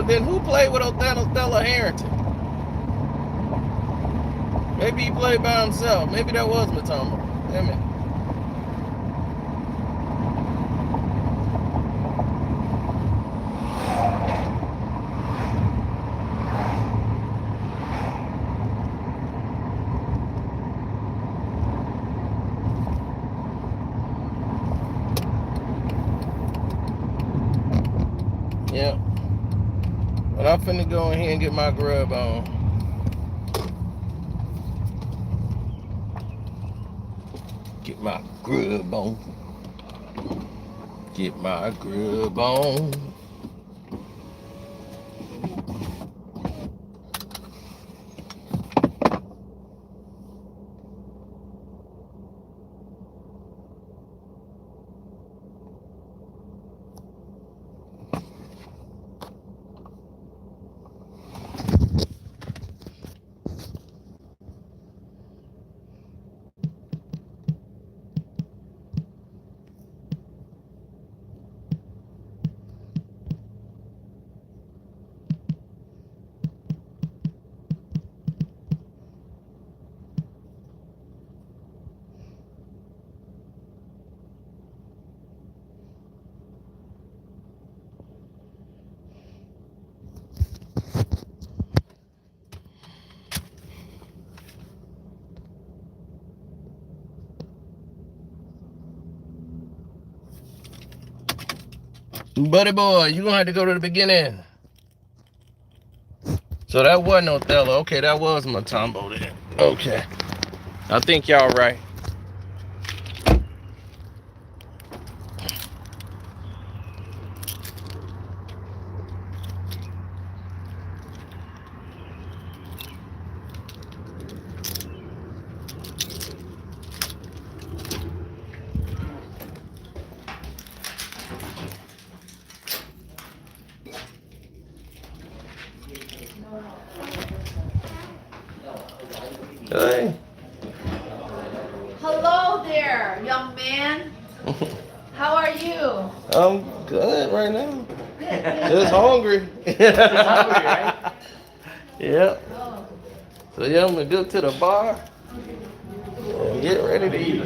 Then who played with Othello Harrington? Maybe he played by himself. Maybe that was Mutombo. Damn it. Yeah. But I'm finna go in here and get my grub on. Get my grub on. Get my grub on. Buddy boy, you gonna have to go to the beginning. So that wasn't Othello. Okay, that was Matumbo then. Okay. I think y'all right. Hey. Hello there, young man. How are you? I'm good right now. Just hungry. Hungry, right? Yep. Oh. So yeah, I'm gonna go to the bar and get ready to eat.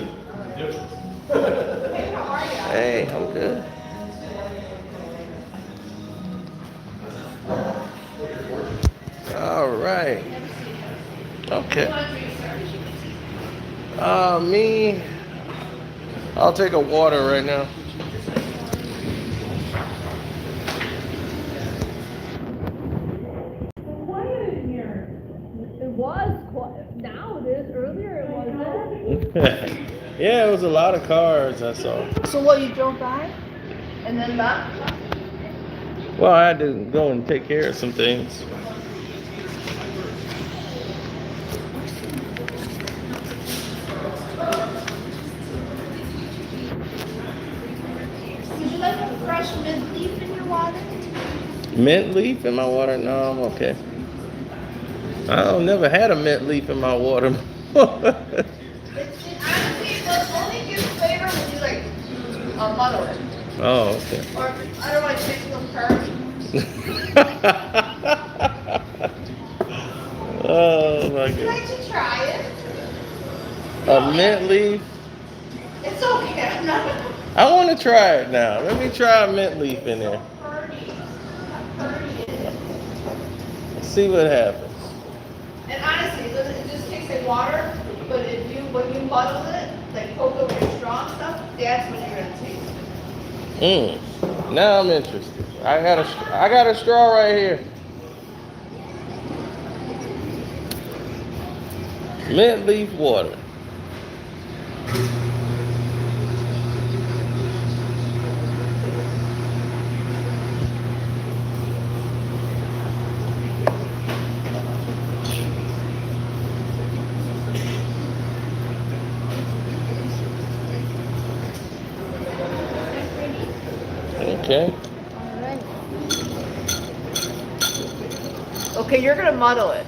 Hey, how are you? Hey, I'm good. All right. Okay. Me, I'll take a water right now. Quiet in here. It was quiet. Now it is. Earlier it wasn't. Yeah, it was a lot of cars I saw. So what, you drove by? And then left? Well, I had to go and take care of some things. Would you like a fresh mint leaf in your water? Mint leaf in my water? No, I'm okay. I never had a mint leaf in my water. Honestly, it only gives flavor when you like muddle it. Oh, okay. Or otherwise it makes them curry. Oh my Would you god. like to try it? A mint leaf? It's okay. I'm not. I want to try it now. Let me try a mint leaf in there. Let's see what happens. And honestly, it just tastes like water, but when you muddle it, like poke over your straw and stuff, that's when you're gonna taste it. Now I'm interested. I got a straw right here. Mint leaf water. Okay. Alright. Okay, you're gonna muddle it.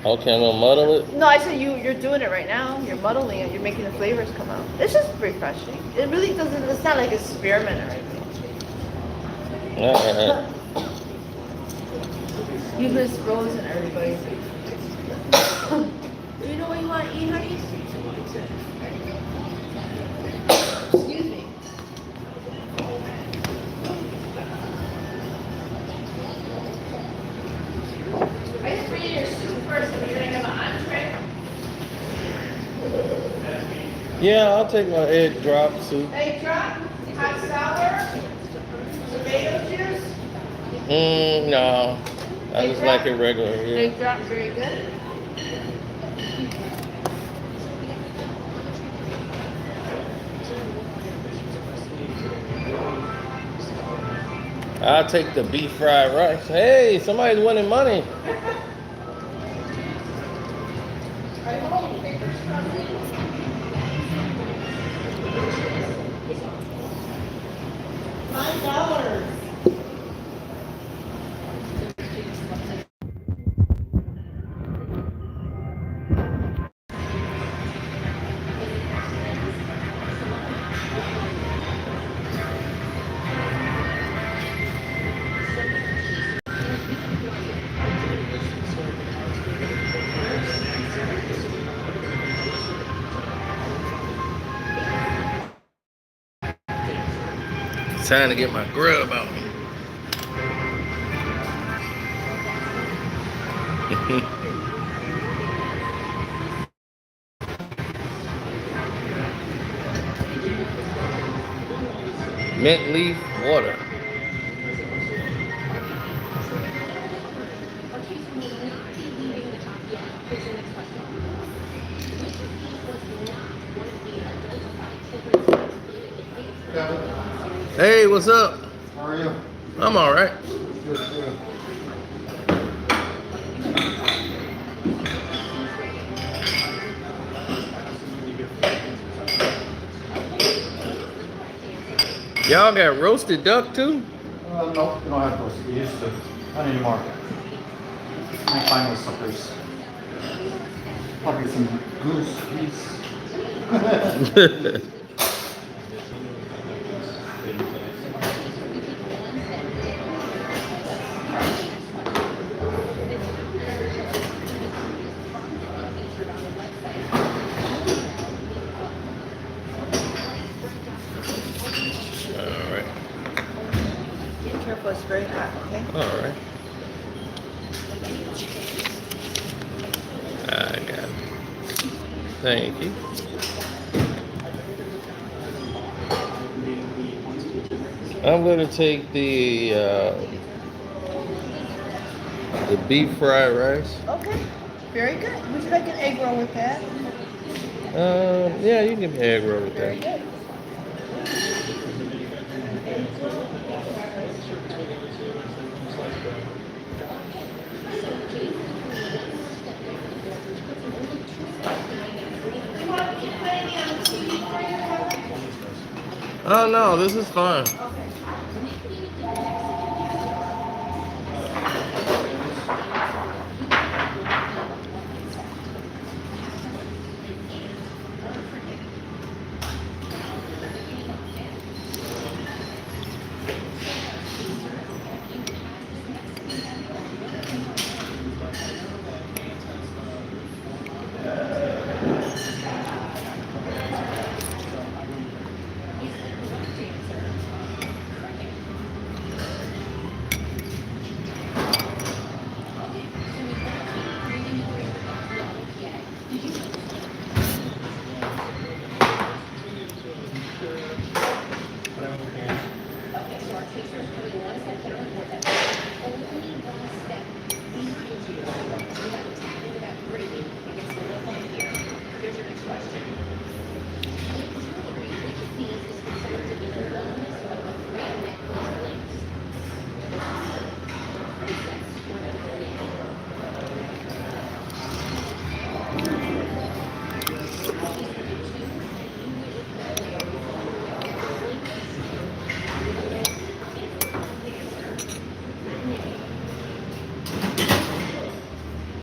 Okay, I'm gonna muddle it. No, I said you're doing it right now. You're muddling it. You're making the flavors come out. It's just refreshing. It really doesn't. It's not like experiment or anything. You miss Rose and everybody. Do you know what you want to eat, honey? Excuse me. I just read your soup first, and you're gonna have an entree. Yeah, I'll take my egg drop soup. Egg drop, hot sour, tomato juice. No. I just like it regular, yeah. Egg drop, very good. I'll take the beef fried rice. Hey, somebody's winning money. $5. It's time to get my grub out. Mint leaf water. Hey, what's up? How are you? I'm all right. Good, good. Y'all got roasted duck too? No, we don't have those. We used to. Not anymore. Can't find those suckers. Probably some goose geese. All right. Be careful, it's very hot, okay? All right. I got it. Thank you. I'm gonna take the beef fried rice. Okay, very good. Would you like an egg roll with that? Yeah, you can give me egg roll with Very that. good. Oh no, this is fine.